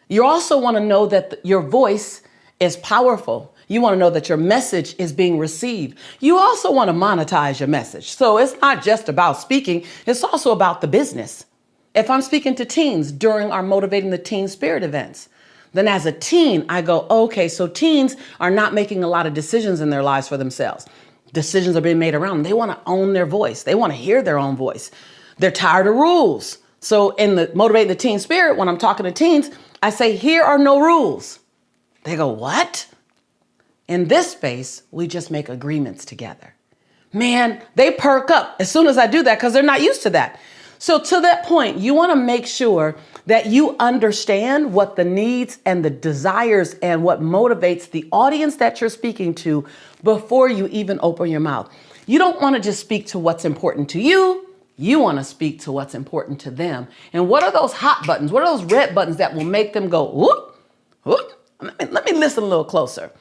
You also want to know that your voice is powerful. You want to know that your message is being received. You also want to monetize your message. So it's not just about speaking, it's also about the business. If I'm speaking to teens during our Motivating the Teen Spirit events, then as a teen, I go, okay, so teens are not making a lot of decisions in their lives for themselves. Decisions are being made around them. They want to own their voice. They want to hear their own voice. They're tired of rules. So in the Motivating the Teen Spirit, when I'm talking to teens, I say, here are no rules. They go, what? In this space, we just make agreements together. Man, they perk up as soon as I do that because they're not used to that. So to that point, you want to make sure that you understand what the needs and the desires and what motivates the audience that you're speaking to before you even open your mouth. You don't want to just speak to what's important to you. You want to speak to what's important to them. And what are those hot buttons? What are those red buttons that will make them go, whoop, whoop? Let me listen a little closer.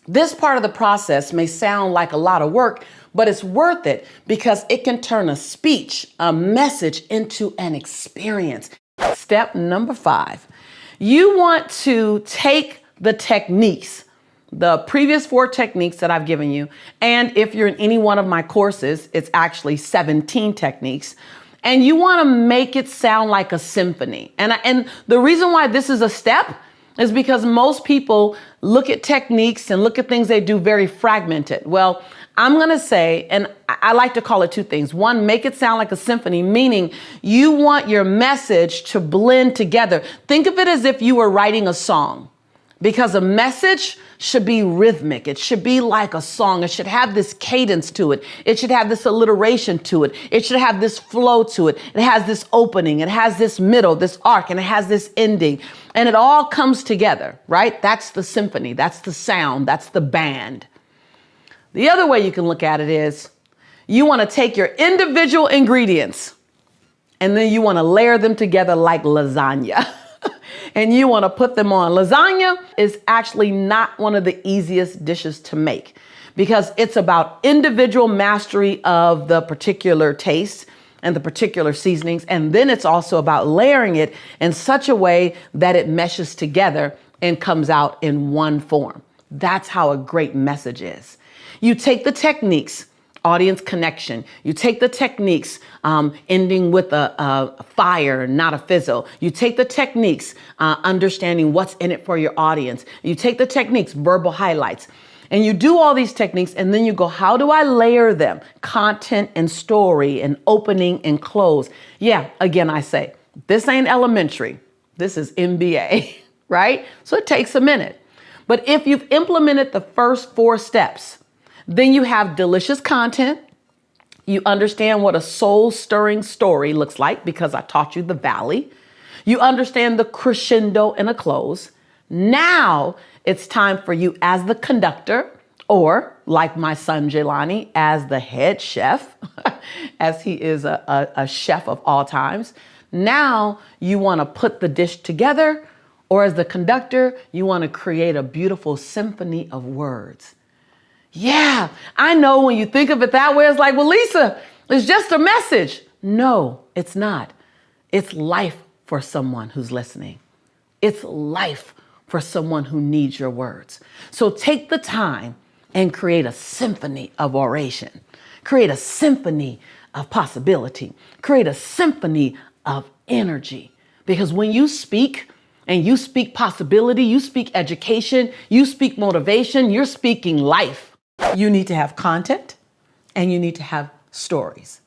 This part of the process may sound like a lot of work, but it's worth it because it can turn a speech, a message into an experience. Step number 5, you want to take the techniques, the previous 4 techniques that I've given you. And if you're in any one of my courses, it's actually 17 techniques. And you want to make it sound like a symphony. And the reason why this is a step is because most people look at techniques and look at things they do very fragmented. Well, I'm going to say, and I like to call it 2 things. 1, make it sound like a symphony, meaning you want your message to blend together. Think of it as if you were writing a song, because a message should be rhythmic. It should be like a song. It should have this cadence to it. It should have this alliteration to it. It should have this flow to it. It has this opening. It has this middle, this arc, and it has this ending. And it all comes together, right? That's the symphony. That's the sound. That's the band. The other way you can look at it is you want to take your individual ingredients and then you want to layer them together like lasagna. And you want to put them on. Lasagna is actually not one of the easiest dishes to make because it's about individual mastery of the particular taste and the particular seasonings. And then it's also about layering it in such a way that it meshes together and comes out in one form. That's how a great message is. You take the techniques, audience connection. You take the techniques, ending with a fire, not a fizzle. You take the techniques, understanding what's in it for your audience. You take the techniques, verbal highlights. And you do all these techniques and then you go, how do I layer them? Content and story and opening and close. Yeah, again, I say, this ain't elementary. This is MBA, right? So it takes a minute. But if you've implemented the first 4 steps, then you have delicious content. You understand what a soul-stirring story looks like because I taught you the valley. You understand the crescendo and a close. Now it's time for you as the conductor, or like my son Jelani, as the head chef, as he is a chef of all times. Now you want to put the dish together, or as the conductor, you want to create a beautiful symphony of words. Yeah, I know when you think of it that way, it's like, well, Lisa, it's just a message. No, it's not. It's life for someone who's listening. It's life for someone who needs your words. So take the time and create a symphony of oration. Create a symphony of possibility. Create a symphony of energy. Because when you speak, and you speak possibility, you speak education, you speak motivation, you're speaking life. You need to have content and you need to have stories.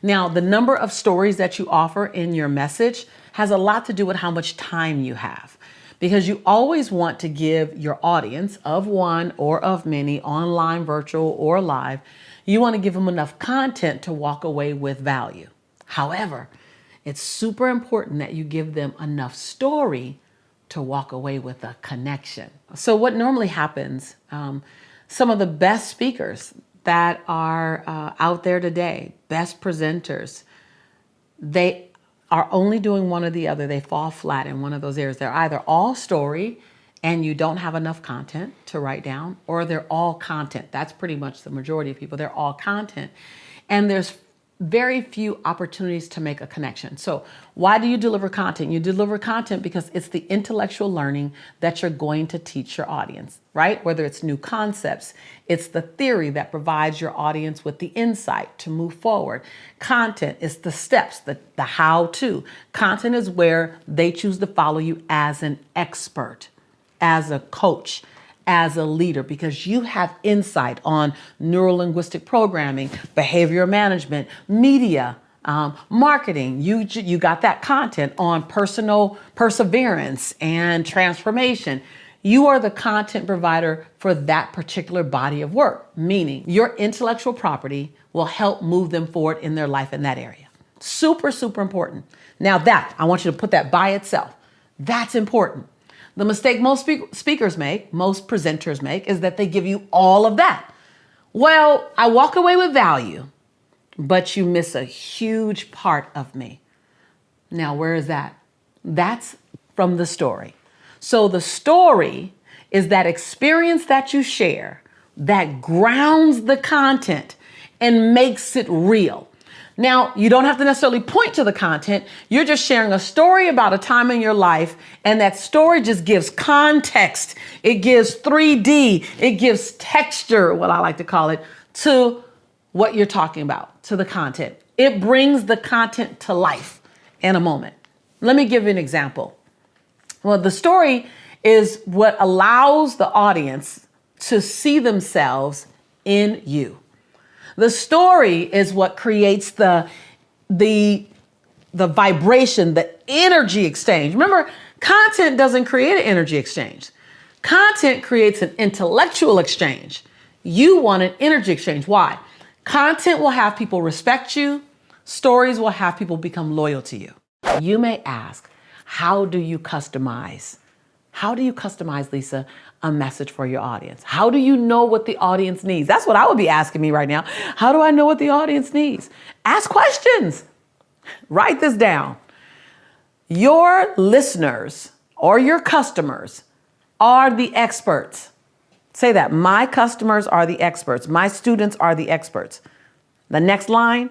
Now, the number of stories that you offer in your message has a lot to do with how much time you have, because you always want to give your audience of one or of many, online, virtual, or live, you want to give them enough content to walk away with value. However, it's super important that you give them enough story to walk away with a connection. So what normally happens, some of the best speakers that are out there today, best presenters, they are only doing one or the other. They fall flat in one of those areas. They're either all story and you don't have enough content to write down, or they're all content. That's pretty much the majority of people. They're all content. And there's very few opportunities to make a connection. So why do you deliver content? You deliver content because it's the intellectual learning that you're going to teach your audience, right? Whether it's new concepts, it's the theory that provides your audience with the insight to move forward. Content is the steps, the how-to. Content is where they choose to follow you as an expert, as a coach, as a leader, because you have insight on neuro-linguistic programming, behavior management, media, marketing. You got that content on personal perseverance and transformation. You are the content provider for that particular body of work, meaning your intellectual property will help move them forward in their life in that area. Super, super important. Now that, I want you to put that by itself. That's important. The mistake most speakers make, most presenters make, is that they give you all of that. Well, I walk away with value, but you miss a huge part of me. Now, where is that? That's from the story. So the story is that experience that you share that grounds the content and makes it real. Now, you don't have to necessarily point to the content. You're just sharing a story about a time in your life, and that story just gives context. It gives 3D. It gives texture, what I like to call it, to what you're talking about, to the content. It brings the content to life in a moment. Let me give you an example. Well, the story is what allows the audience to see themselves in you. The story is what creates the vibration, the energy exchange. Remember, content doesn't create an energy exchange. Content creates an intellectual exchange. You want an energy exchange. Why? Content will have people respect you. Stories will have people become loyal to you. You may ask, how do you customize? How do you customize, Lisa, a message for your audience? How do you know what the audience needs? That's what I would be asking me right now. How do I know what the audience needs? Ask questions. Write this down. Your listeners or your customers are the experts. Say that. My customers are the experts. My students are the experts. The next line,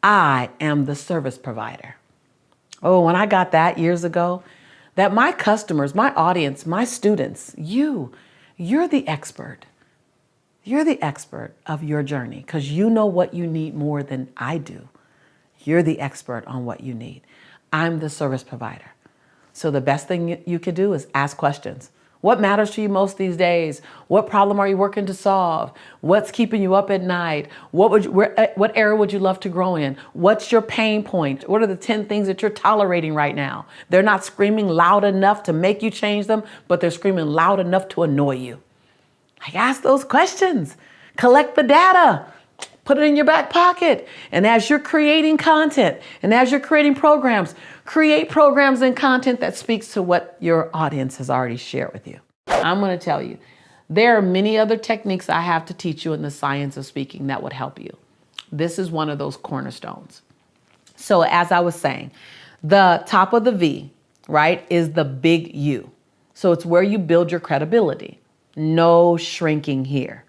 I am the service provider. Oh, when I got that years ago, that my customers, my audience, my students, you're the expert. You're the expert of your journey because you know what you need more than I do. You're the expert on what you need. I'm the service provider. So the best thing you could do is ask questions. What matters to you most these days? What problem are you working to solve? What's keeping you up at night? What area would you love to grow in? What's your pain point? What are the 10 things that you're tolerating right now? They're not screaming loud enough to make you change them, but they're screaming loud enough to annoy you. Like, ask those questions. Collect the data. Put it in your back pocket. And as you're creating content and as you're creating programs, create programs and content that speaks to what your audience has already shared with you. I'm going to tell you, there are many other techniques I have to teach you in the science of speaking that would help you. This is one of those cornerstones. So as I was saying, the top of the V, right, is the big U. So it's where you build your credibility. No shrinking here.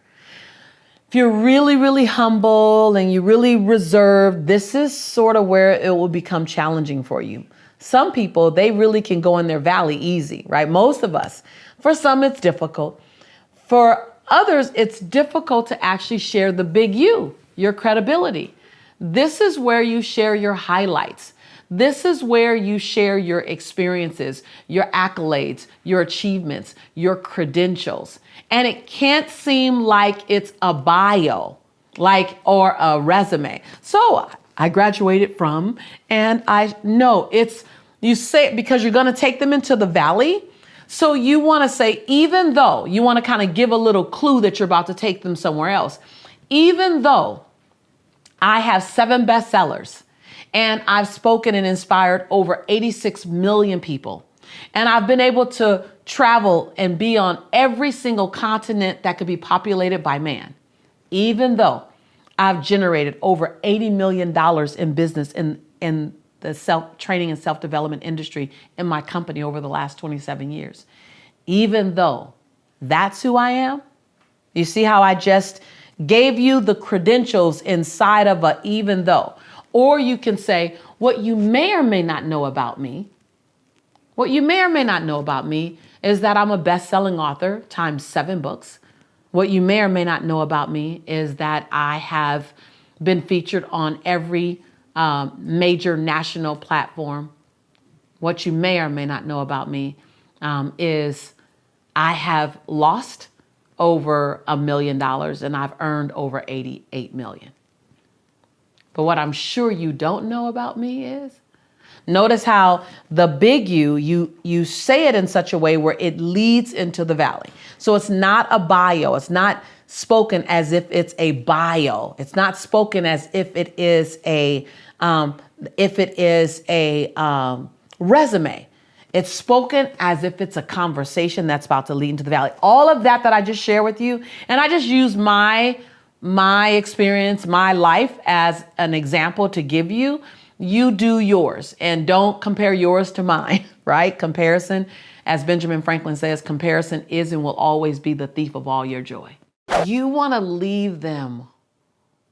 If you're really, really humble and you're really reserved, this is sort of where it will become challenging for you. Some people, they really can go in their valley easy, right? Most of us. For some, it's difficult. For others, it's difficult to actually share the big U, your credibility. This is where you share your highlights. This is where you share your experiences, your accolades, your achievements, your credentials. And it can't seem like it's a bio, or a resume. So I graduated from, and I know you say it because you're going to take them into the valley. So you want to say, even though you want to kind of give a little clue that you're about to take them somewhere else, even though I have 7 bestsellers, and I've spoken and inspired over 86 million people. And I've been able to travel and be on every single continent that could be populated by man. Even though I've generated over $80 million in business in the self-training and self-development industry in my company over the last 27 years. Even though that's who I am, you see how I just gave you the credentials inside of a even though. Or you can say, what you may or may not know about me, what you may or may not know about me is that I'm a best-selling author times 7 books. What you may or may not know about me is that I have been featured on every major national platform. What you may or may not know about me is I have lost over $1 million and I've earned over 88 million. But what I'm sure you don't know about me is, notice how the big you say it in such a way where it leads into the valley. So it's not a bio. It's not spoken as if it's a bio. It's not spoken as if it is a resume. It's spoken as if it's a conversation that's about to lead into the valley. All of that I just share with you, and I just use my experience, my life as an example to give you. You do yours and don't compare yours to mine, right? Comparison, as Benjamin Franklin says, comparison is and will always be the thief of all your joy. You want to leave them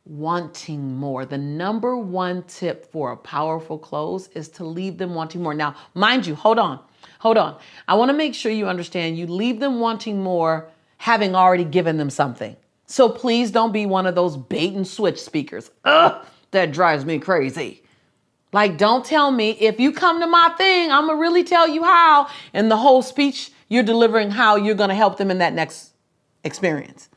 wanting more. The number one tip for a powerful close is to leave them wanting more. Now, mind you, hold on. I want to make sure you understand you leave them wanting more having already given them something. So please don't be one of those bait and switch speakers. Ugh, that drives me crazy. Like, don't tell me if you come to my thing, I'm going to really tell you how. And the whole speech you're delivering how you're going to help them in that next experience.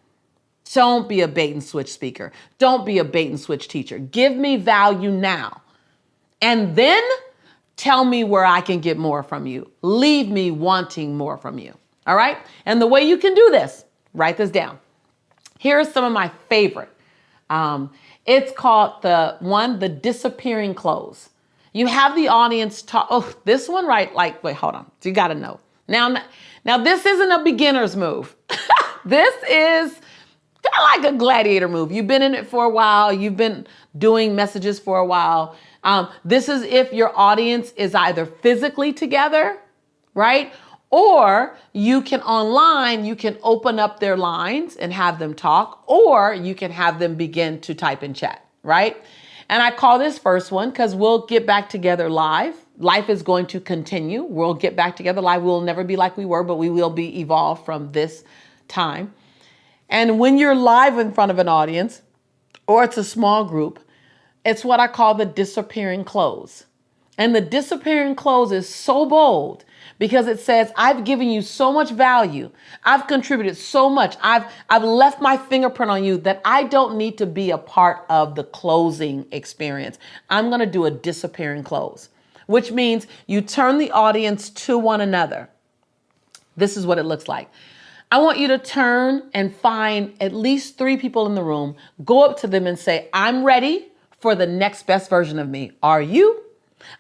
Don't be a bait and switch speaker. Don't be a bait and switch teacher. Give me value now. And then tell me where I can get more from you. Leave me wanting more from you. All right? And the way you can do this, write this down. Here are some of my favorite. It's called the disappearing close. You have the audience talk. Oh, this one, right? Like, wait, hold on. You got to know. Now, this isn't a beginner's move. This is kind of like a gladiator move. You've been in it for a while. You've been doing messages for a while. This is if your audience is either physically together, right? Or you can online, you can open up their lines and have them talk, or you can have them begin to type in chat, right? And I call this first one because we'll get back together live. Life is going to continue. We'll get back together live. We'll never be like we were, but we will be evolved from this time. And when you're live in front of an audience, or it's a small group, it's what I call the disappearing close. And the disappearing close is so bold because it says, I've given you so much value. I've contributed so much. I've left my fingerprint on you that I don't need to be a part of the closing experience. I'm going to do a disappearing close, which means you turn the audience to one another. This is what it looks like. I want you to turn and find at least 3 people in the room, go up to them and say, I'm ready for the next best version of me. Are you?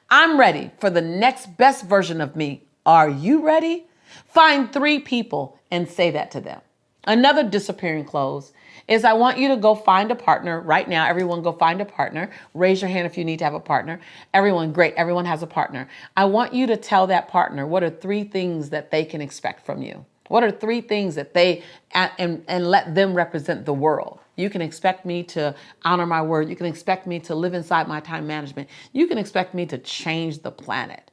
I'm ready for the next best version of me. Are you ready? Find 3 people and say that to them. Another disappearing close is I want you to go find a partner right now. Everyone go find a partner. Raise your hand if you need to have a partner. Everyone, great. Everyone has a partner. I want you to tell that partner what are 3 things that they can expect from you. What are 3 things that they, and let them represent the world. You can expect me to honor my word. You can expect me to live inside my time management. You can expect me to change the planet.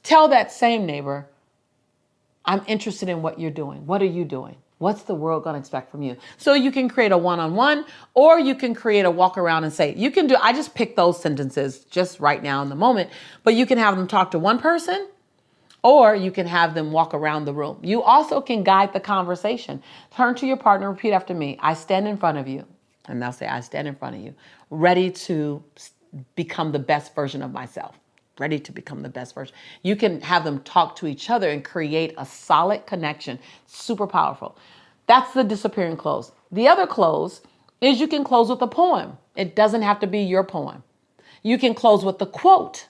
Tell that same neighbor, I'm interested in what you're doing. What are you doing? What's the world going to expect from you? So you can create a one-on-one, or you can create a walk around and say, you can do, I just picked those sentences just right now in the moment, but you can have them talk to one person, or you can have them walk around the room. You also can guide the conversation. Turn to your partner, repeat after me. I stand in front of you. And they'll say, I stand in front of you, ready to become the best version of myself. Ready to become the best version. You can have them talk to each other and create a solid connection. Super powerful. That's the disappearing close. The other close is you can close with a poem. It doesn't have to be your poem. You can close with a quote.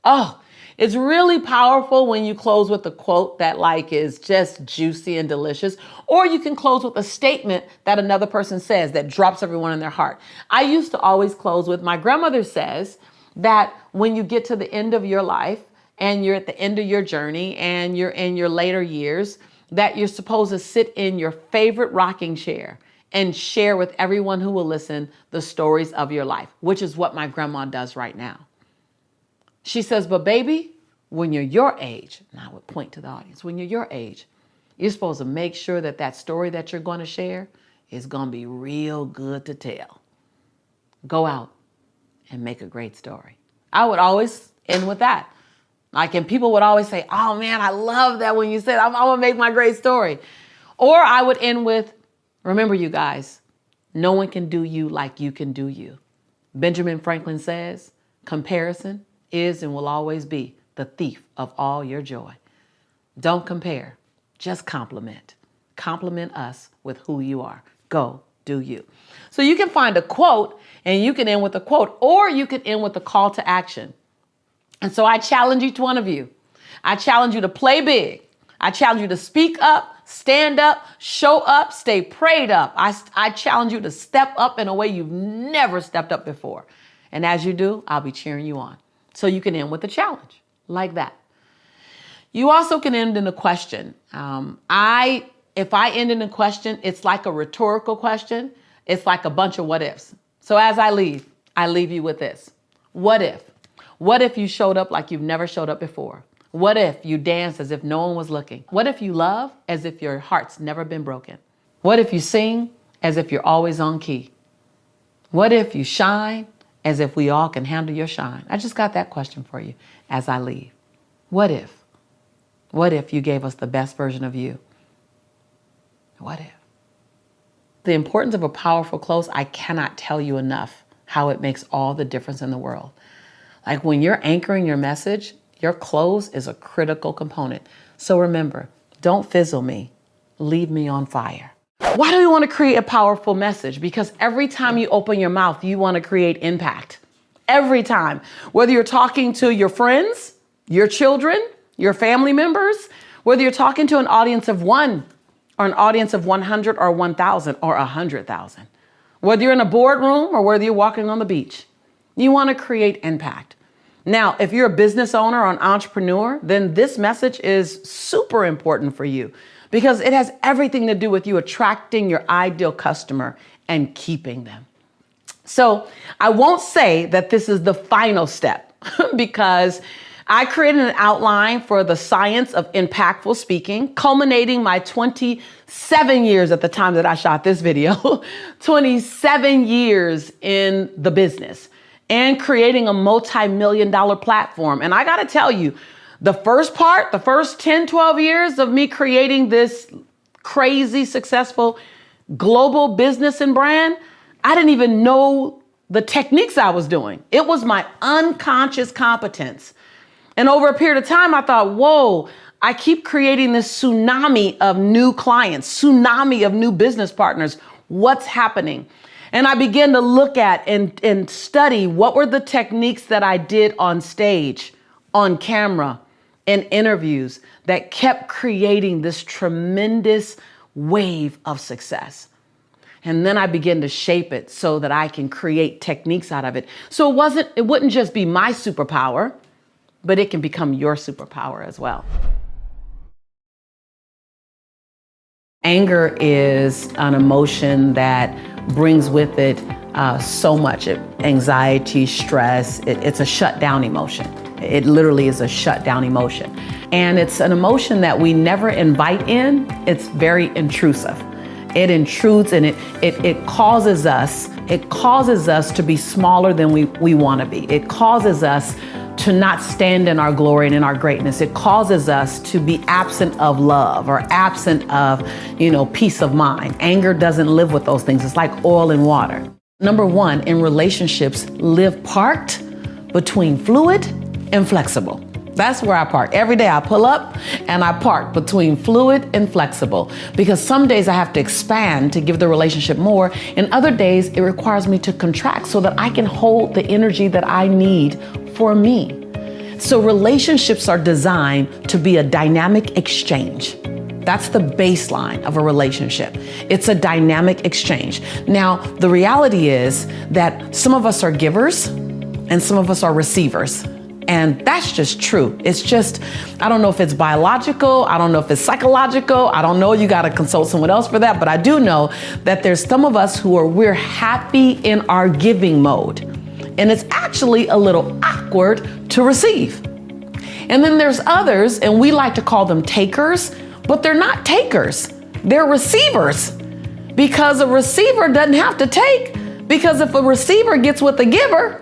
Oh, it's really powerful when you close with a quote that is just juicy and delicious, or you can close with a statement that another person says that drops everyone in their heart. I used to always close with, my grandmother says that when you get to the end of your life and you're at the end of your journey and you're in your later years, that you're supposed to sit in your favorite rocking chair and share with everyone who will listen the stories of your life, which is what my grandma does right now. She says, but baby, when you're your age, and I would point to the audience, when you're your age, you're supposed to make sure that that story that you're going to share is going to be real good to tell. Go out and make a great story. I would always end with that. And people would always say, oh man, I love that when you said, I'm going to make my great story. Or I would end with, remember you guys, no one can do you like you can do you. Benjamin Franklin says, comparison is and will always be the thief of all your joy. Don't compare, just compliment. Compliment us with who you are. Go do you. So you can find a quote and you can end with a quote, or you can end with a call to action. And so I challenge each one of you. I challenge you to play big. I challenge you to speak up, stand up, show up, stay prayed up. I challenge you to step up in a way you've never stepped up before. And as you do, I'll be cheering you on. So you can end with a challenge like that. You also can end in a question. If I end in a question, it's like a rhetorical question. It's like a bunch of what ifs. So as I leave you with this. What if? What if you showed up like you've never showed up before? What if you danced as if no one was looking? What if you love as if your heart's never been broken? What if you sing as if you're always on key? What if you shine as if we all can handle your shine? I just got that question for you as I leave. What if? What if you gave us the best version of you? What if? The importance of a powerful close, I cannot tell you enough how it makes all the difference in the world. Like when you're anchoring your message, your close is a critical component. So remember, don't fizzle me. Leave me on fire. Why do we want to create a powerful message? Because every time you open your mouth, you want to create impact. Every time. Whether you're talking to your friends, your children, your family members, whether you're talking to an audience of 1 or an audience of 100 or 1,000 or 100,000, whether you're in a boardroom or whether you're walking on the beach, you want to create impact. Now, if you're a business owner or an entrepreneur, then this message is super important for you because it has everything to do with you attracting your ideal customer and keeping them. So I won't say that this is the final step because I created an outline for the science of impactful speaking, culminating my 27 years at the time that I shot this video, 27 years in the business and creating a multi-million-dollar platform. And I got to tell you, the first 10, 12 years of me creating this crazy, successful global business and brand, I didn't even know the techniques I was doing. It was my unconscious competence. And over a period of time, I thought, whoa, I keep creating this tsunami of new clients, tsunami of new business partners. What's happening? And I began to look at and study what were the techniques that I did on stage, on camera, in interviews that kept creating this tremendous wave of success. And then I began to shape it so that I can create techniques out of it. So it wouldn't just be my superpower, but it can become your superpower as well. Anger is an emotion that brings with it so much anxiety, stress. It's a shutdown emotion. It literally is a shutdown emotion. And it's an emotion that we never invite in. It's very intrusive. It intrudes and it causes us to be smaller than we want to be. It causes us to not stand in our glory and in our greatness. It causes us to be absent of love or absent of, peace of mind. Anger doesn't live with those things. It's like oil and water. Number 1, in relationships, live parked between fluid and flexible. That's where I park. Every day I pull up and I park between fluid and flexible because some days I have to expand to give the relationship more, and other days it requires me to contract so that I can hold the energy that I need for me. So relationships are designed to be a dynamic exchange. That's the baseline of a relationship. It's a dynamic exchange. Now, the reality is that some of us are givers and some of us are receivers. And that's just true. It's just, I don't know if it's biological. I don't know if it's psychological. I don't know. You got to consult someone else for that. But I do know that there's some of us we're happy in our giving mode. And it's actually a little awkward to receive. And then there's others, and we like to call them takers, but they're not takers. They're receivers. Because a receiver doesn't have to take. Because if a receiver gets with the giver,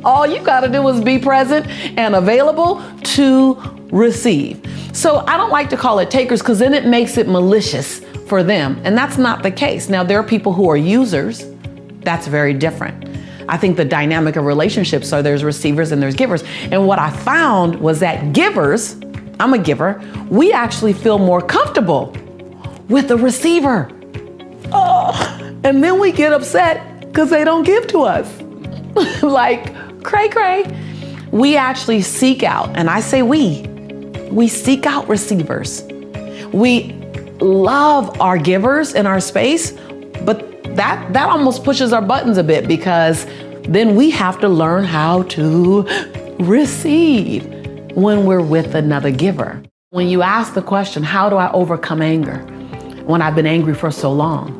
all you got to do is be present and available to receive. So I don't like to call it takers because then it makes it malicious for them. And that's not the case. Now, there are people who are users. That's very different. I think the dynamic of relationships are there's receivers and there's givers. And what I found was that givers, I'm a giver, we actually feel more comfortable with the receiver. And then we get upset because they don't give to us. Like, cray cray. We actually seek out, and I say we seek out receivers. We love our givers in our space, but that almost pushes our buttons a bit, because then we have to learn how to receive when we're with another giver. When you ask the question, how do I overcome anger when I've been angry for so long?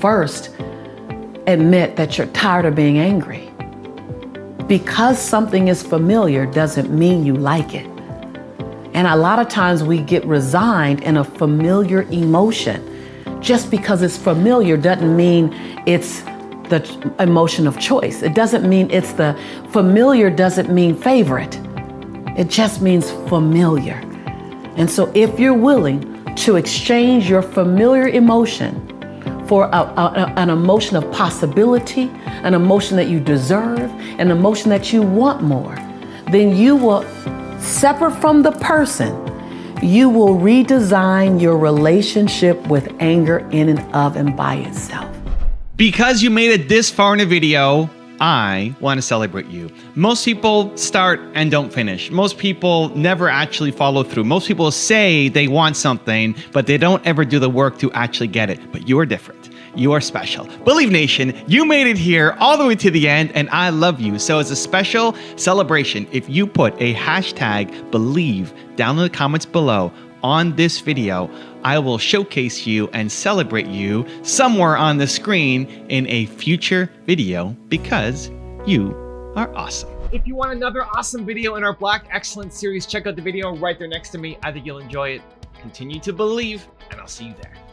First, admit that you're tired of being angry. Because something is familiar doesn't mean you like it. And a lot of times we get resigned in a familiar emotion. Just because it's familiar doesn't mean it's the emotion of choice. It doesn't mean it's the familiar, doesn't mean favorite. It just means familiar. And so if you're willing to exchange your familiar emotion for an emotion of possibility, an emotion that you deserve, an emotion that you want more, then you will, separate from the person, you will redesign your relationship with anger in and of and by itself. Because you made it this far in a video, I want to celebrate you. Most people start and don't finish. Most people never actually follow through. Most people say they want something, but they don't ever do the work to actually get it. But you are different. You are special. Believe Nation, you made it here all the way to the end, and I love you. So as a special celebration, if you put a hashtag believe down in the comments below on this video, I will showcase you and celebrate you somewhere on the screen in a future video, because you are awesome. If you want another awesome video in our Black Excellence series, check out the video right there next to me. I think you'll enjoy it. Continue to believe, and I'll see you there.